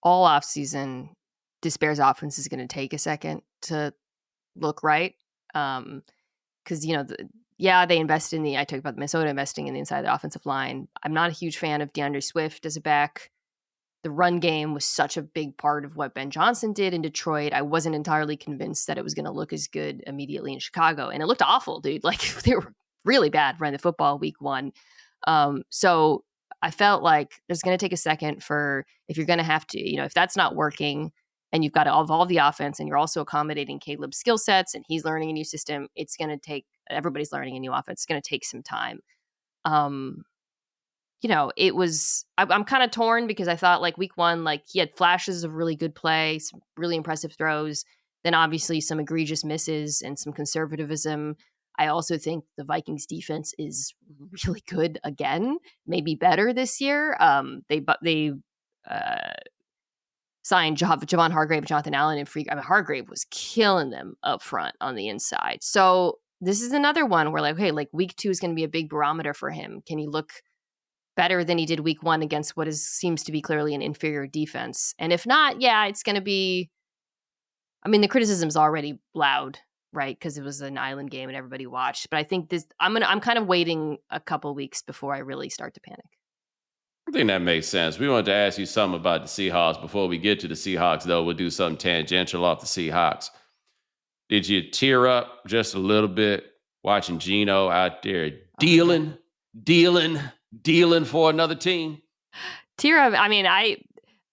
all offseason this Bears offense is going to take a second to look right. Because, they invest in I talked about Minnesota investing in the inside of the offensive line. I'm not a huge fan of DeAndre Swift as a back. The run game was such a big part of what Ben Johnson did in Detroit. I wasn't entirely convinced that it was going to look as good immediately in Chicago. And it looked awful, dude. They were really bad running the football week one. So I felt like there's going to take a second for if you're going to have to, if that's not working and you've got to evolve the offense and you're also accommodating Caleb's skill sets and he's learning a new system, it's going to take, everybody's learning a new offense. It's going to take some time. It was, I'm kind of torn because I thought week one, he had flashes of really good play, some really impressive throws, then obviously some egregious misses and some conservatism. I also think the Vikings defense is really good again, maybe better this year. They signed Javon Hargrave, Jonathan Allen, and Hargrave was killing them up front on the inside. So this is another one where week two is going to be a big barometer for him. Can he look better than he did week one against what seems to be clearly an inferior defense? And if not, it's going to be, the criticism is already loud, right? Because it was an island game and everybody watched. But I think I'm kind of waiting a couple weeks before I really start to panic.
I think that makes sense. We wanted to ask you something about the Seahawks. Before we get to the Seahawks, though, we'll do something tangential off the Seahawks. Did you tear up just a little bit watching Geno out there dealing for another team?
Tear up.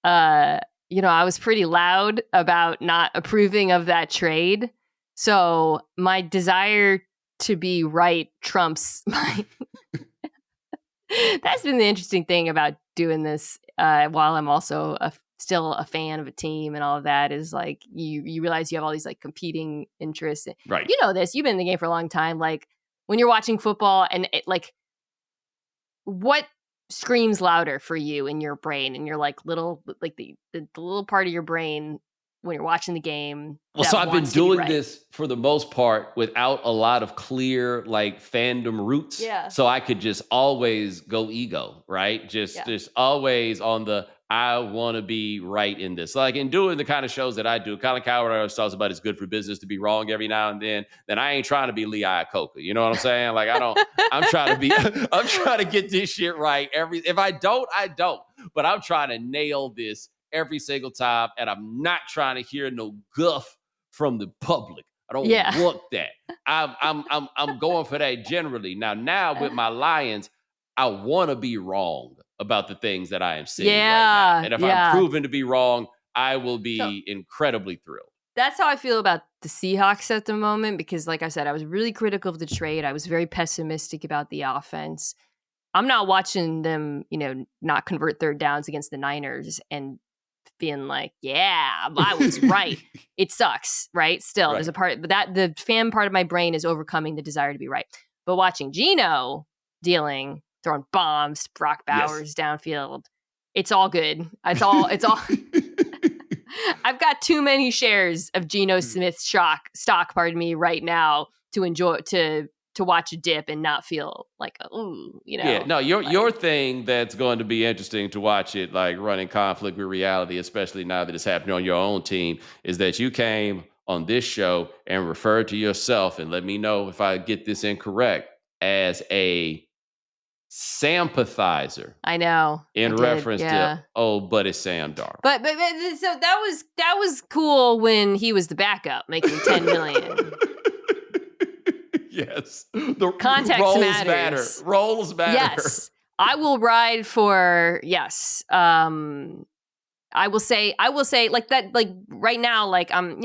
I was pretty loud about not approving of that trade. So my desire to be right trumps my... That's been the interesting thing about doing this while I'm also still a fan of a team and all of that is you realize you have all these competing interests.
Right.
You know this. You've been in the game for a long time. When you're watching football and what screams louder for you in your brain and your little the little part of your brain when you're watching the game.
Well, so I've been doing this for the most part without a lot of clear fandom roots.
Yeah.
So I could just always go ego, right? Just always on the I want to be right in this. In doing the kind of shows that I do, Colin Cowherd always talks about it's good for business to be wrong every now and then I ain't trying to be Lee Iacocca. You know what I'm saying? I'm trying to get this shit right. If I don't, I don't. But I'm trying to nail this every single time, and I'm not trying to hear no guff from the public I don't
Yeah.
want that. I'm going for that generally. Now with my Lions, I want to be wrong about the things that I am seeing right now. And if I'm proven to be wrong, I will be incredibly thrilled.
That's how I feel about the Seahawks at the moment, because like I said, I was really critical of the trade. I was very pessimistic about the offense. I'm not watching them, not convert third downs against the Niners and being like, yeah, I was right. It sucks, right? Still, there's a part, but that the fan part of my brain is overcoming the desire to be right. But watching Geno throwing bombs, Brock Bowers downfield, it's all good. It's all. I've got too many shares of Geno Smith's stock, right now to enjoy to watch a dip and not feel like, ooh,
Yeah, no, your thing that's going to be interesting to watch it, like running conflict with reality, especially now that it's happening on your own team, is that you came on this show and referred to yourself, and let me know if I get this incorrect, as a Sampathizer.
I know.
In reference to, but it's Sam Darnold.
But so that was cool when he was the backup making $10 million.
Yes. The
context
roles
matters.
Roles matter.
Yes. I will ride for I will say like that, like right now, like I'm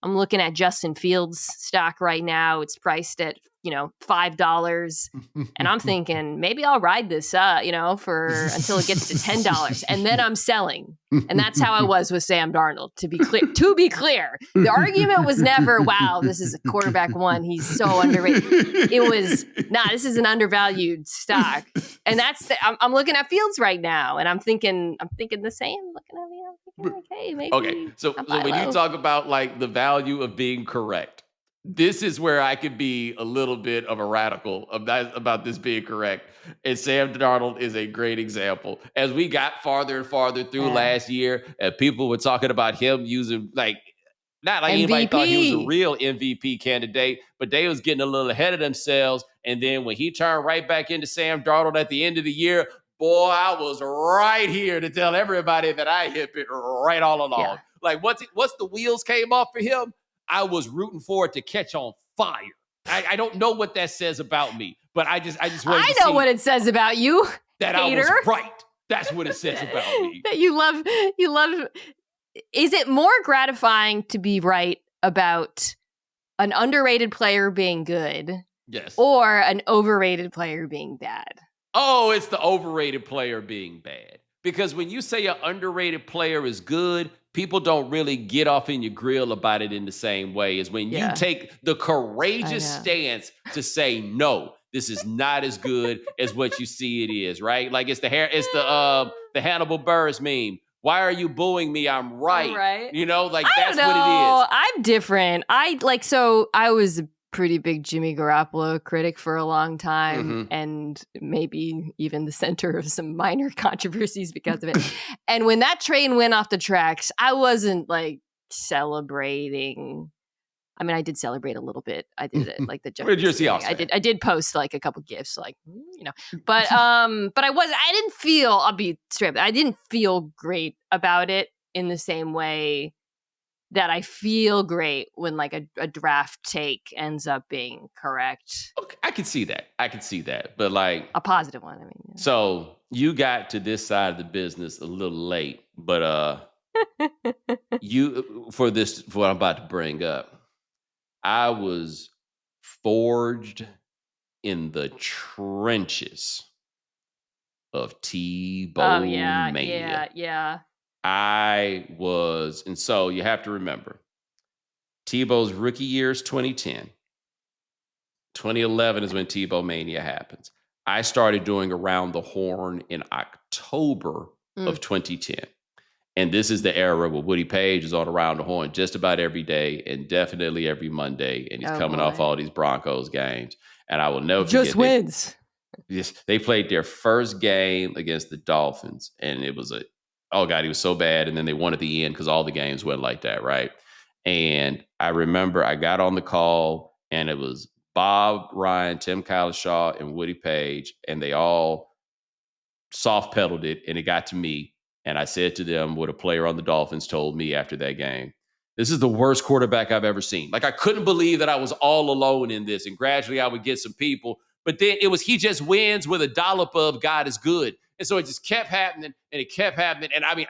looking at Justin Fields stock right now. It's priced at $5, and I'm thinking maybe I'll ride this for until it gets to $10, and then I'm selling. And that's how I was with Sam Darnold. To be clear, the argument was never, wow, this is a quarterback one, he's so underrated. It was, this is an undervalued stock. And I'm looking at Fields right now, and I'm thinking the same. Looking at me, I'm thinking, like, hey, maybe.
Okay, so when you talk about like the value of being correct, this is where I could be a little bit of a radical about this being correct. And Sam Darnold is a great example. As we got farther and farther through last year, and people were talking about him using not like
MVP.
Anybody thought he was a real MVP candidate, but they was getting a little ahead of themselves. And then when he turned right back into Sam Darnold at the end of the year, boy, I was right here to tell everybody that I hit it right all along. Yeah. Like once the wheels came off for him, I was rooting for it to catch on fire. I don't know what that says about me, but I just wanted to
know what it says about you.
That hater. I was right. That's what it says about me.
That you love. Is it more gratifying to be right about an underrated player being good?
Yes.
Or an overrated player being bad?
Oh, it's the overrated player being bad. Because when you say an underrated player is good, people don't really get off in your grill about it in the same way as when you take the courageous stance to say, no, this is not as good as what you see it is, right? Like it's the Hannibal Buress meme. Why are you booing me? I'm right.
Right.
That's what it is.
I'm different. I was a pretty big Jimmy Garoppolo critic for a long time, and maybe even the center of some minor controversies because of it. And when that train went off the tracks, I wasn't like celebrating. I mean, I did celebrate a little bit. I did it like the
Seahawks.
I did post like a couple gifs, like but I didn't feel. I'll be straight up. I didn't feel great about it in the same way that I feel great when like a draft take ends up being correct.
Okay, I can see that. But like
a positive one, I mean. Yeah.
So you got to this side of the business a little late, but for what I'm about to bring up, I was forged in the trenches of Tebowmania.
Yeah.
I was, and so you have to remember, Tebow's rookie year is 2010. 2011 is when Tebowmania happens. I started doing Around the Horn in October of 2010. And this is the era where Woody Page is on Around the Horn just about every day and definitely every Monday. And he's coming off all these Broncos games. And I will never forget.
Just wins.
They played their first game against the Dolphins. And it was oh God, he was so bad. And then they won at the end because all the games went like that, right? And I remember I got on the call and it was Bob Ryan, Tim Kalishaw, and Woody Page. And they all soft pedaled it and it got to me. And I said to them what a player on the Dolphins told me after that game. this is the worst quarterback I've ever seen. Like, I couldn't believe that I was all alone in this, and gradually I would get some people. But then it was he just wins with a dollop of God is good. And so it just kept happening, and it kept happening. And I mean,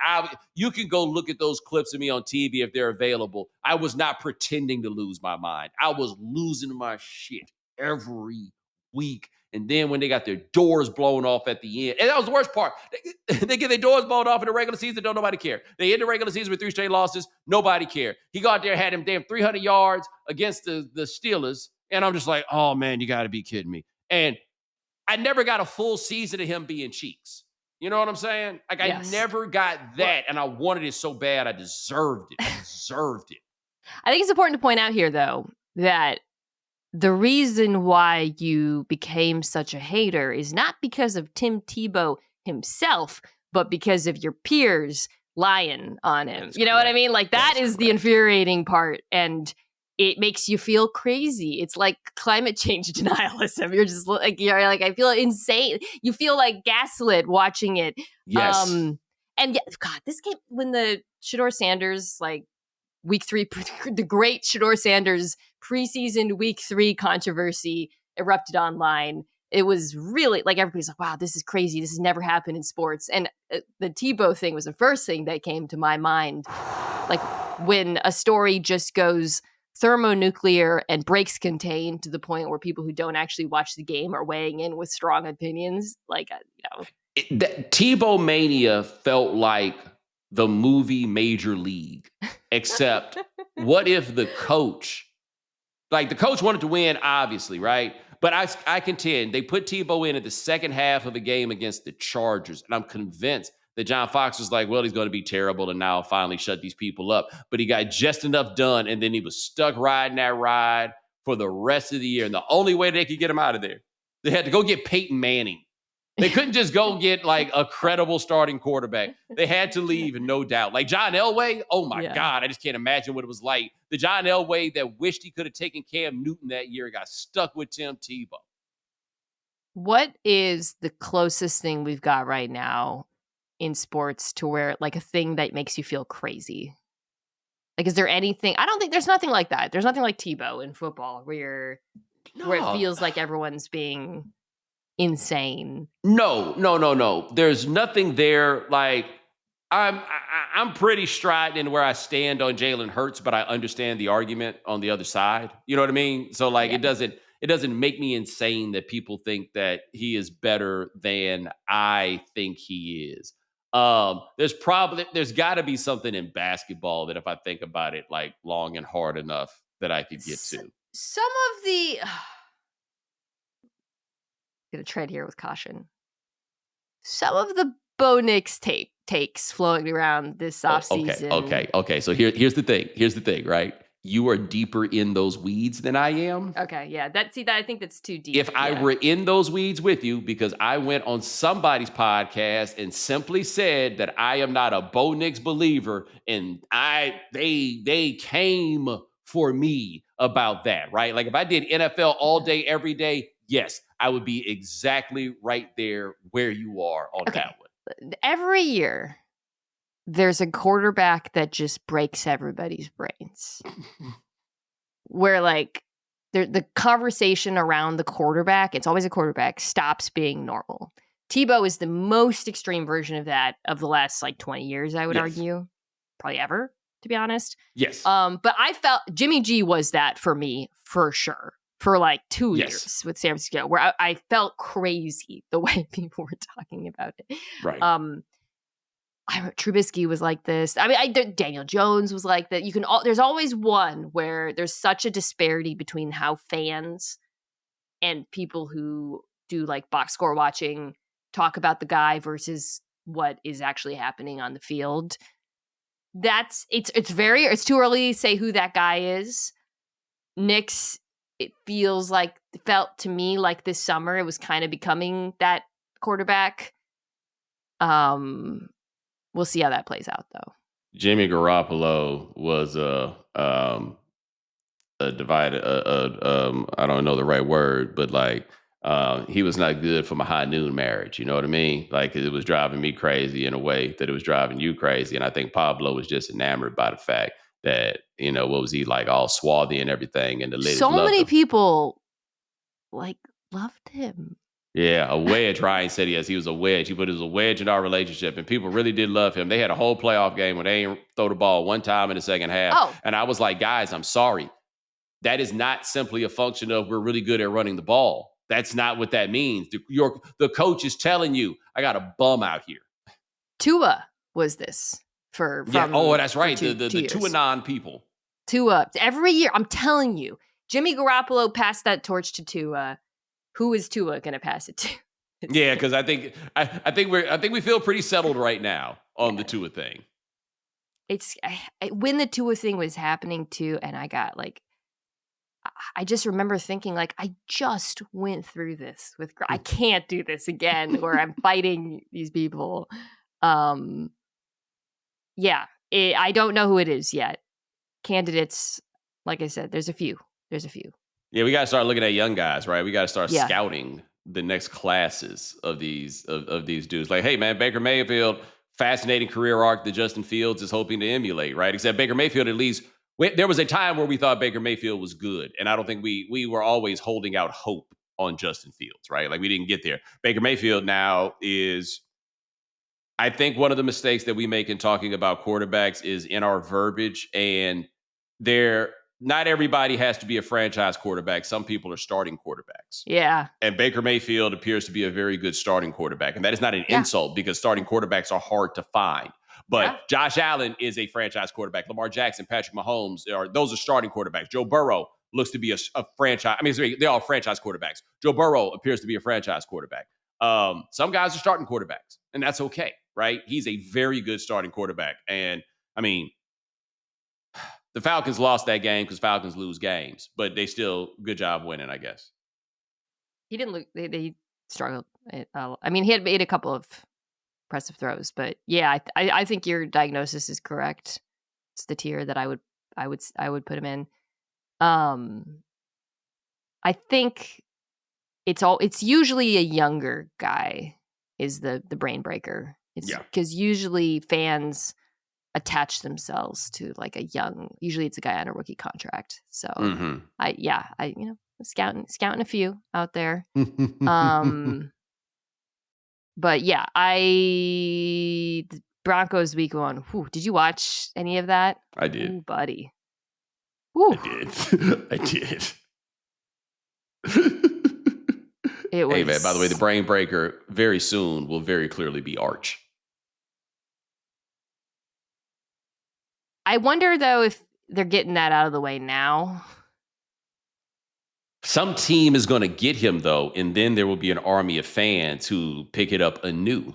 you can go look at those clips of me on TV if they're available. I was not pretending to lose my mind. I was losing my shit every week. And then when they got their doors blown off at the end, and that was the worst part. They get their doors blown off in the regular season, don't nobody care. They end the regular season with 3 straight losses, nobody care. He got out there, had him damn 300 yards against the Steelers, and I'm just like, oh man, you got to be kidding me. And I never got a full season of him being cheeks. You know what I'm saying? Like, I never got that, and I wanted it so bad. I deserved it.
I think it's important to point out here, though, that the reason why you became such a hater is not because of Tim Tebow himself, but because of your peers lying on him. That's what I mean? Like, that is the infuriating part. And it makes you feel crazy. It's like climate change denialism. You're just like, I feel insane. You feel like gaslit watching it.
Yes.
And God, this game, when the Shedeur Sanders, like, week 3, the great Shedeur Sanders preseason week 3 controversy erupted online. It was really like, everybody's like, wow, this is crazy. This has never happened in sports. And the Tebow thing was the first thing that came to my mind. Like, when a story just goes thermonuclear and breaks contained to the point where people who don't actually watch the game are weighing in with strong opinions. Like,
Tebowmania felt like the movie Major League, except what if the coach wanted to win, obviously, right? But I contend they put Tebow in at the second half of the game against the Chargers, and I'm convinced that John Fox was like, well, he's going to be terrible, and now I'll finally shut these people up. But he got just enough done, and then he was stuck riding that ride for the rest of the year. And the only way they could get him out of there, they had to go get Peyton Manning. They couldn't just go get like a credible starting quarterback. They had to leave, and no doubt. Like John Elway, oh my God, I just can't imagine what it was like. The John Elway that wished he could have taken Cam Newton that year got stuck with Tim Tebow.
What is the closest thing we've got right now in sports to where, like, a thing that makes you feel crazy? Like, is there anything? I don't think there's nothing like that. There's nothing like Tebow in football where it feels like everyone's being insane.
No. There's nothing there. Like, I'm pretty strident where I stand on Jalen Hurts, but I understand the argument on the other side. You know what I mean? So like, it doesn't make me insane that people think that he is better than I think he is. There's got to be something in basketball that if I think about it like long and hard enough that I could get to.
Some of the gonna tread here with caution. Some of the Bo Nix takes floating around this offseason.
Okay. So here's the thing, right? You are deeper in those weeds than I am.
Okay, yeah. I think that's too deep.
If I were in those weeds with you, because I went on somebody's podcast and simply said that I am not a Bo Nix believer, and they came for me about that, right? Like, if I did NFL all day, every day, yes, I would be exactly right there where you are on that one.
Every year, there's a quarterback that just breaks everybody's brains. Where, like, the conversation around the quarterback, it's always a quarterback, stops being normal. Tebow is the most extreme version of that of the last, like, 20 years, I would argue. Probably ever, to be honest.
Yes.
But I felt Jimmy G was that for me, for sure. For like 2 years with San Francisco, where I felt crazy the way people were talking about it.
Right.
Trubisky was like this. I mean, Daniel Jones was like that. There's always one where there's such a disparity between how fans and people who do like box score watching talk about the guy versus what is actually happening on the field. It's too early to say who that guy is. Nix, it felt to me like this summer it was kind of becoming that quarterback. We'll see how that plays out, though.
Jimmy Garoppolo was a divided. I don't know the right word, but like he was not good from a high noon marriage. You know what I mean? Like, it was driving me crazy in a way that it was driving you crazy, and I think Pablo was just enamored by the fact that, what was he like, all swarthy and everything, and the ladies
So
loved
many
him.
people loved him.
Yeah, a wedge. Ryan said he was a wedge. He put it as a wedge in our relationship, and people really did love him. They had a whole playoff game where they ain't throw the ball one time in the second half.
Oh.
And I was like, guys, I'm sorry. That is not simply a function of we're really good at running the ball. That's not what that means. The coach is telling you, I got a bum out here.
Tua was this for
that's right.
the
The Tua people.
Tua every year. I'm telling you, Jimmy Garoppolo passed that torch to Tua. Who is Tua going to pass it to?
Yeah, because I think we feel pretty settled right now on the Tua thing.
It's when the Tua thing was happening too, and I got I just remember thinking I just went through this with. I can't do this again, where I'm fighting these people. I don't know who it is yet. Candidates, like I said, there's a few.
Yeah, we got to start looking at young guys, right? We got to start scouting the next classes of these dudes. Like, hey, man, Baker Mayfield, fascinating career arc that Justin Fields is hoping to emulate, right? Except Baker Mayfield, at least, there was a time where we thought Baker Mayfield was good, and I don't think we were always holding out hope on Justin Fields, right? Like, we didn't get there. Baker Mayfield now is, I think, one of the mistakes that we make in talking about quarterbacks is in our verbiage, and not everybody has to be a franchise quarterback. Some people are starting quarterbacks.
Yeah.
And Baker Mayfield appears to be a very good starting quarterback. And that is not an insult, because starting quarterbacks are hard to find. But Josh Allen is a franchise quarterback. Lamar Jackson, Patrick Mahomes, those are starting quarterbacks. Joe Burrow looks to be a franchise. I mean, they're all franchise quarterbacks. Joe Burrow appears to be a franchise quarterback. Some guys are starting quarterbacks, and that's okay, right? He's a very good starting quarterback. And, I mean, the Falcons lost that game because Falcons lose games, but they still, good job winning, I guess.
He didn't look. They struggled. I mean, he had made a couple of impressive throws, but yeah, I think your diagnosis is correct. It's the tier that I would put him in. I think it's usually a younger guy is the brain breaker. It's because usually fans attach themselves to usually it's a guy on a rookie contract. So I scouting a few out there. But yeah, the Broncos week 1. Whew, did you watch any of that?
I did.
Ooh, buddy. Ooh.
I did.
It was.
Hey man, by the way, the brain breaker very soon will very clearly be Arch.
I wonder, though, if they're getting that out of the way now.
Some team is going to get him, though, and then there will be an army of fans who pick it up anew.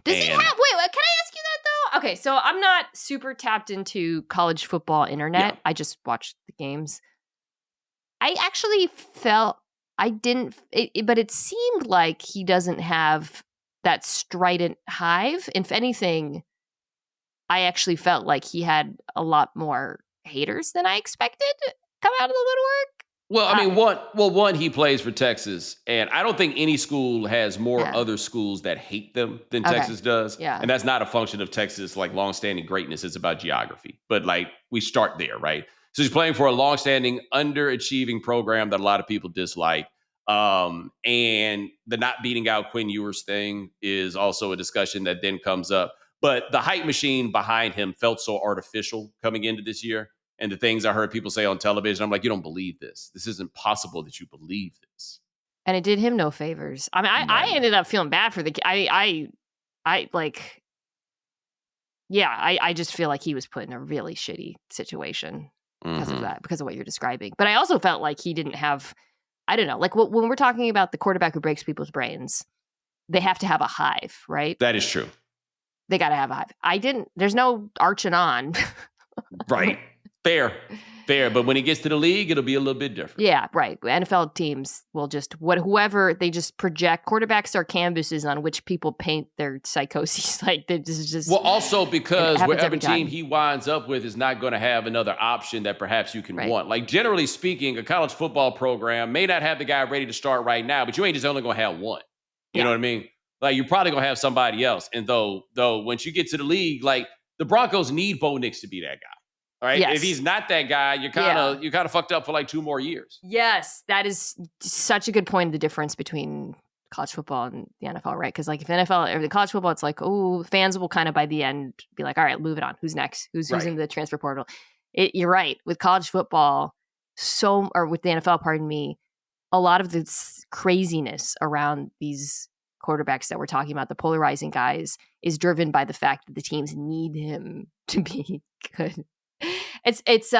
Does he have... Wait, can I ask you that, though? Okay, so I'm not super tapped into college football internet. Yeah. I just watched the games. I actually felt... but it seemed like he doesn't have that strident hive. If anything... I actually felt like he had a lot more haters than I expected come out of the woodwork.
Well, I mean, one, he plays for Texas, and I don't think any school has more other schools that hate them than Texas does.
Yeah.
And that's not a function of Texas, longstanding greatness. It's about geography. But, we start there, right? So he's playing for a longstanding underachieving program that a lot of people dislike. And the not beating out Quinn Ewers thing is also a discussion that then comes up. But the hype machine behind him felt so artificial coming into this year. And the things I heard people say on television, I'm like, you don't believe this. This isn't possible that you believe this.
And it did him no favors. I mean, I ended up feeling bad for the kid. I just feel like he was put in a really shitty situation because of that, because of what you're describing. But I also felt like he didn't have, I don't know, when we're talking about the quarterback who breaks people's brains, they have to have a hive, right?
That is true.
They got to have a hive. There's no arching on.
Right. Fair. But when he gets to the league, it'll be a little bit different.
Yeah, right. NFL teams will whoever they just project. Quarterbacks are canvases on which people paint their psychoses. This is just.
Well, also because whatever team he winds up with is not going to have another option that perhaps you can want. Generally speaking, a college football program may not have the guy ready to start right now, but you ain't just only going to have one. You know what I mean? You're probably going to have somebody else. And though once you get to the league, the Broncos need Bo Nix to be that guy. right?
Yes.
If he's not that guy, you're kind of fucked up for like 2 more years.
Yes, that is such a good point of the difference between college football and the NFL, right? Because like if NFL or the college football, it's like, oh, fans will kind of by the end be like, all right, move it on. Who's next? Who's in the transfer portal? You're right. With college football, or with the NFL, pardon me, a lot of this craziness around these quarterbacks that we're talking about, the polarizing guys, is driven by the fact that the teams need him to be good. It's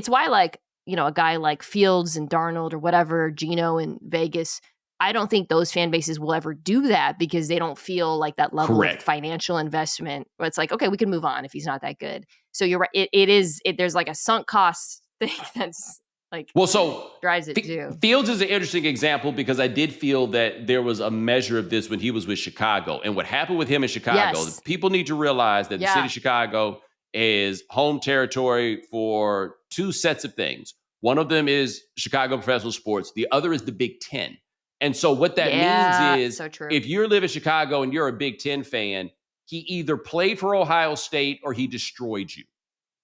why, like, you know, a guy like Fields and Darnold or whatever, Geno in Vegas, I don't think those fan bases will ever do that because they don't feel like that level of financial investment where it's like, okay, we can move on if he's not that good. So you're right. There's like a sunk cost thing that's like,
so
drives it too.
Fields is an interesting example because I did feel that there was a measure of this when he was with Chicago. And what happened with him in Chicago, people need to realize that the city of Chicago is home territory for 2 sets of things. One of them is Chicago professional sports. The other is the Big Ten. And so what that means is if you live in Chicago and you're a Big Ten fan, he either played for Ohio State or he destroyed you.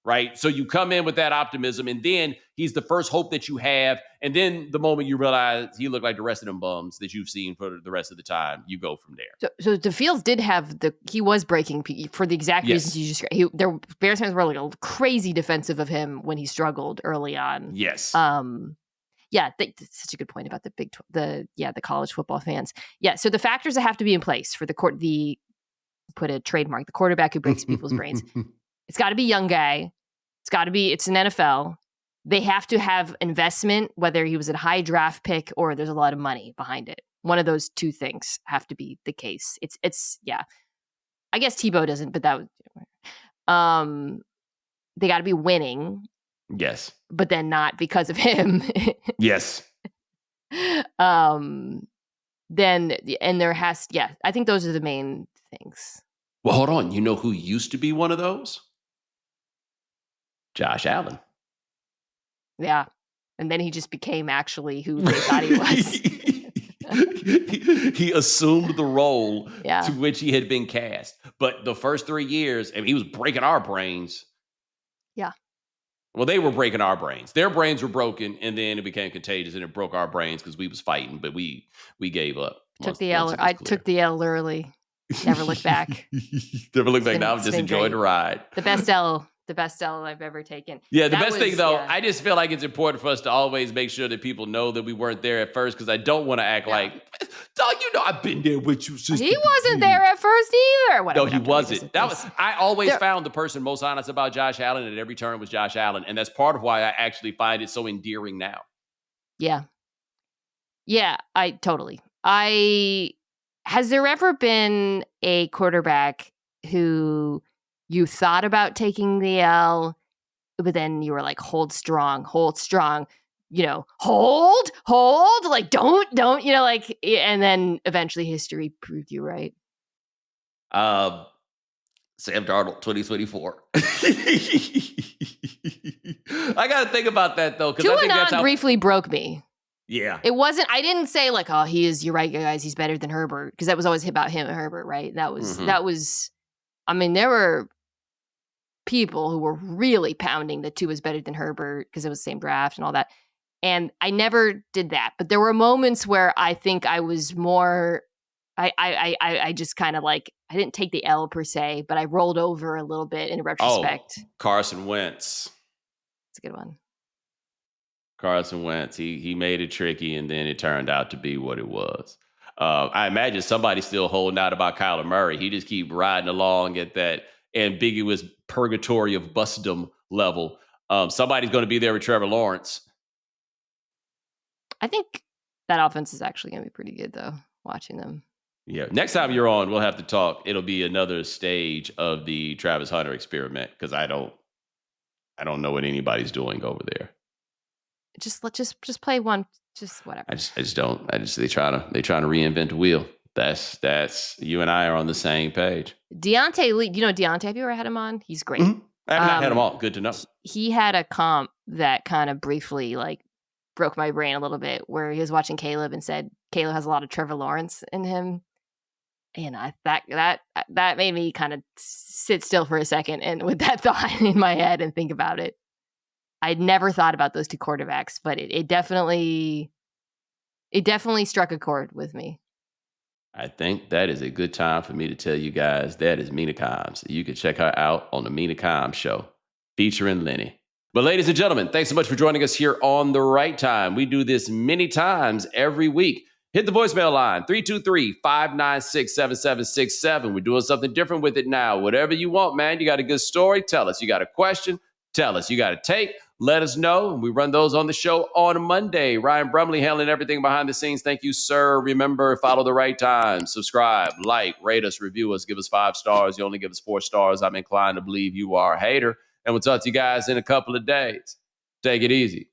Right. So you come in with that optimism, and then he's the first hope that you have. And then the moment you realize he looked like the rest of them bums that you've seen for the rest of the time, you go from there.
So the Fields did have he was breaking for the exact reasons you just. Bears fans were like crazy defensive of him when he struggled early on.
Yes.
Yeah, that's such a good point about the college football fans. Yeah. So the factors that have to be in place for the quarterback who breaks people's brains. It's got to be a young guy. It's an NFL. They have to have investment, whether he was a high draft pick or there's a lot of money behind it. One of those 2 things have to be the case. It's I guess Tebow doesn't, but that was, they got to be winning.
Yes.
But then not because of him.
Yes.
And there has, I think those are the main things.
Well, hold on. You know who used to be one of those? Josh Allen.
Yeah. And then he just became actually who they thought he was.
He assumed the role to which he had been cast. But the first 3 years, he was breaking our brains.
Yeah.
Well, they were breaking our brains. Their brains were broken, and then it became contagious, and it broke our brains because we was fighting, but we gave up.
Took the L early. Never looked back.
Never looked back. Now I'm just enjoying the ride.
The best L I've ever taken.
Yeah, the best thing though, I just feel like it's important for us to always make sure that people know that we weren't there at first, because I don't want to act like, dog, I've been there with you since.
He wasn't there at first either. Whatever.
No, he wasn't. I always found the person most honest about Josh Allen, and at every turn was Josh Allen, and that's part of why I actually find it so endearing now. Yeah.
Yeah, I totally. Has there ever been a quarterback who you thought about taking the L, but then you were like, hold strong, hold, like, don't, like, and then eventually history proved you right?
Sam Darnold, 2024. I got to think about that, though. Because I think that's how
briefly broke me.
Yeah.
I didn't say like, oh, you're right, guys, he's better than Herbert. Because that was always about him and Herbert, right? That was, there were people who were really pounding that Tua was better than Herbert because it was the same draft and all that. And I never did that. But there were moments where I think I was more, I just kind of like, I didn't take the L per se, but I rolled over a little bit in retrospect.
Oh, Carson Wentz.
It's a good one.
Carson Wentz, he made it tricky, and then it turned out to be what it was. I imagine somebody's still holding out about Kyler Murray. He just keep riding along at that ambiguous purgatory of bustdom level. Somebody's going to be there with Trevor Lawrence.
I think that offense is actually going to be pretty good, though, watching them.
Yeah. Next time you're on, we'll have to talk. It'll be another stage of the Travis Hunter experiment, because I don't know what anybody's doing over there.
Just play one. Just whatever.
They trying to reinvent the wheel. That's you and I are on the same page.
Deontay Lee, do you know Deontay? Have you ever had him on? He's great.
Mm-hmm. I have not had him on. Good to know.
He had a comp that kind of briefly like broke my brain a little bit, where he was watching Caleb and said Caleb has a lot of Trevor Lawrence in him. that made me kind of sit still for a second and with that thought in my head and think about it. I'd never thought about those two quarterbacks, but it definitely struck a chord with me.
I think that is a good time for me to tell you guys that is Mina Kimes. You can check her out on the Mina Kimes Show featuring Lenny. But ladies and gentlemen, thanks so much for joining us here on The Right Time. We do this many times every week. Hit the voicemail line, 323-596-7767. We're doing something different with it now. Whatever you want, man. You got a good story? Tell us. You got a question? Tell us. You got a take? Let us know. We run those on the show on Monday. Ryan Brumley handling everything behind the scenes. Thank you, sir. Remember, follow The Right Time. Subscribe, like, rate us, review us, give us 5 stars. You only give us 4 stars. I'm inclined to believe you are a hater. And we'll talk to you guys in a couple of days. Take it easy.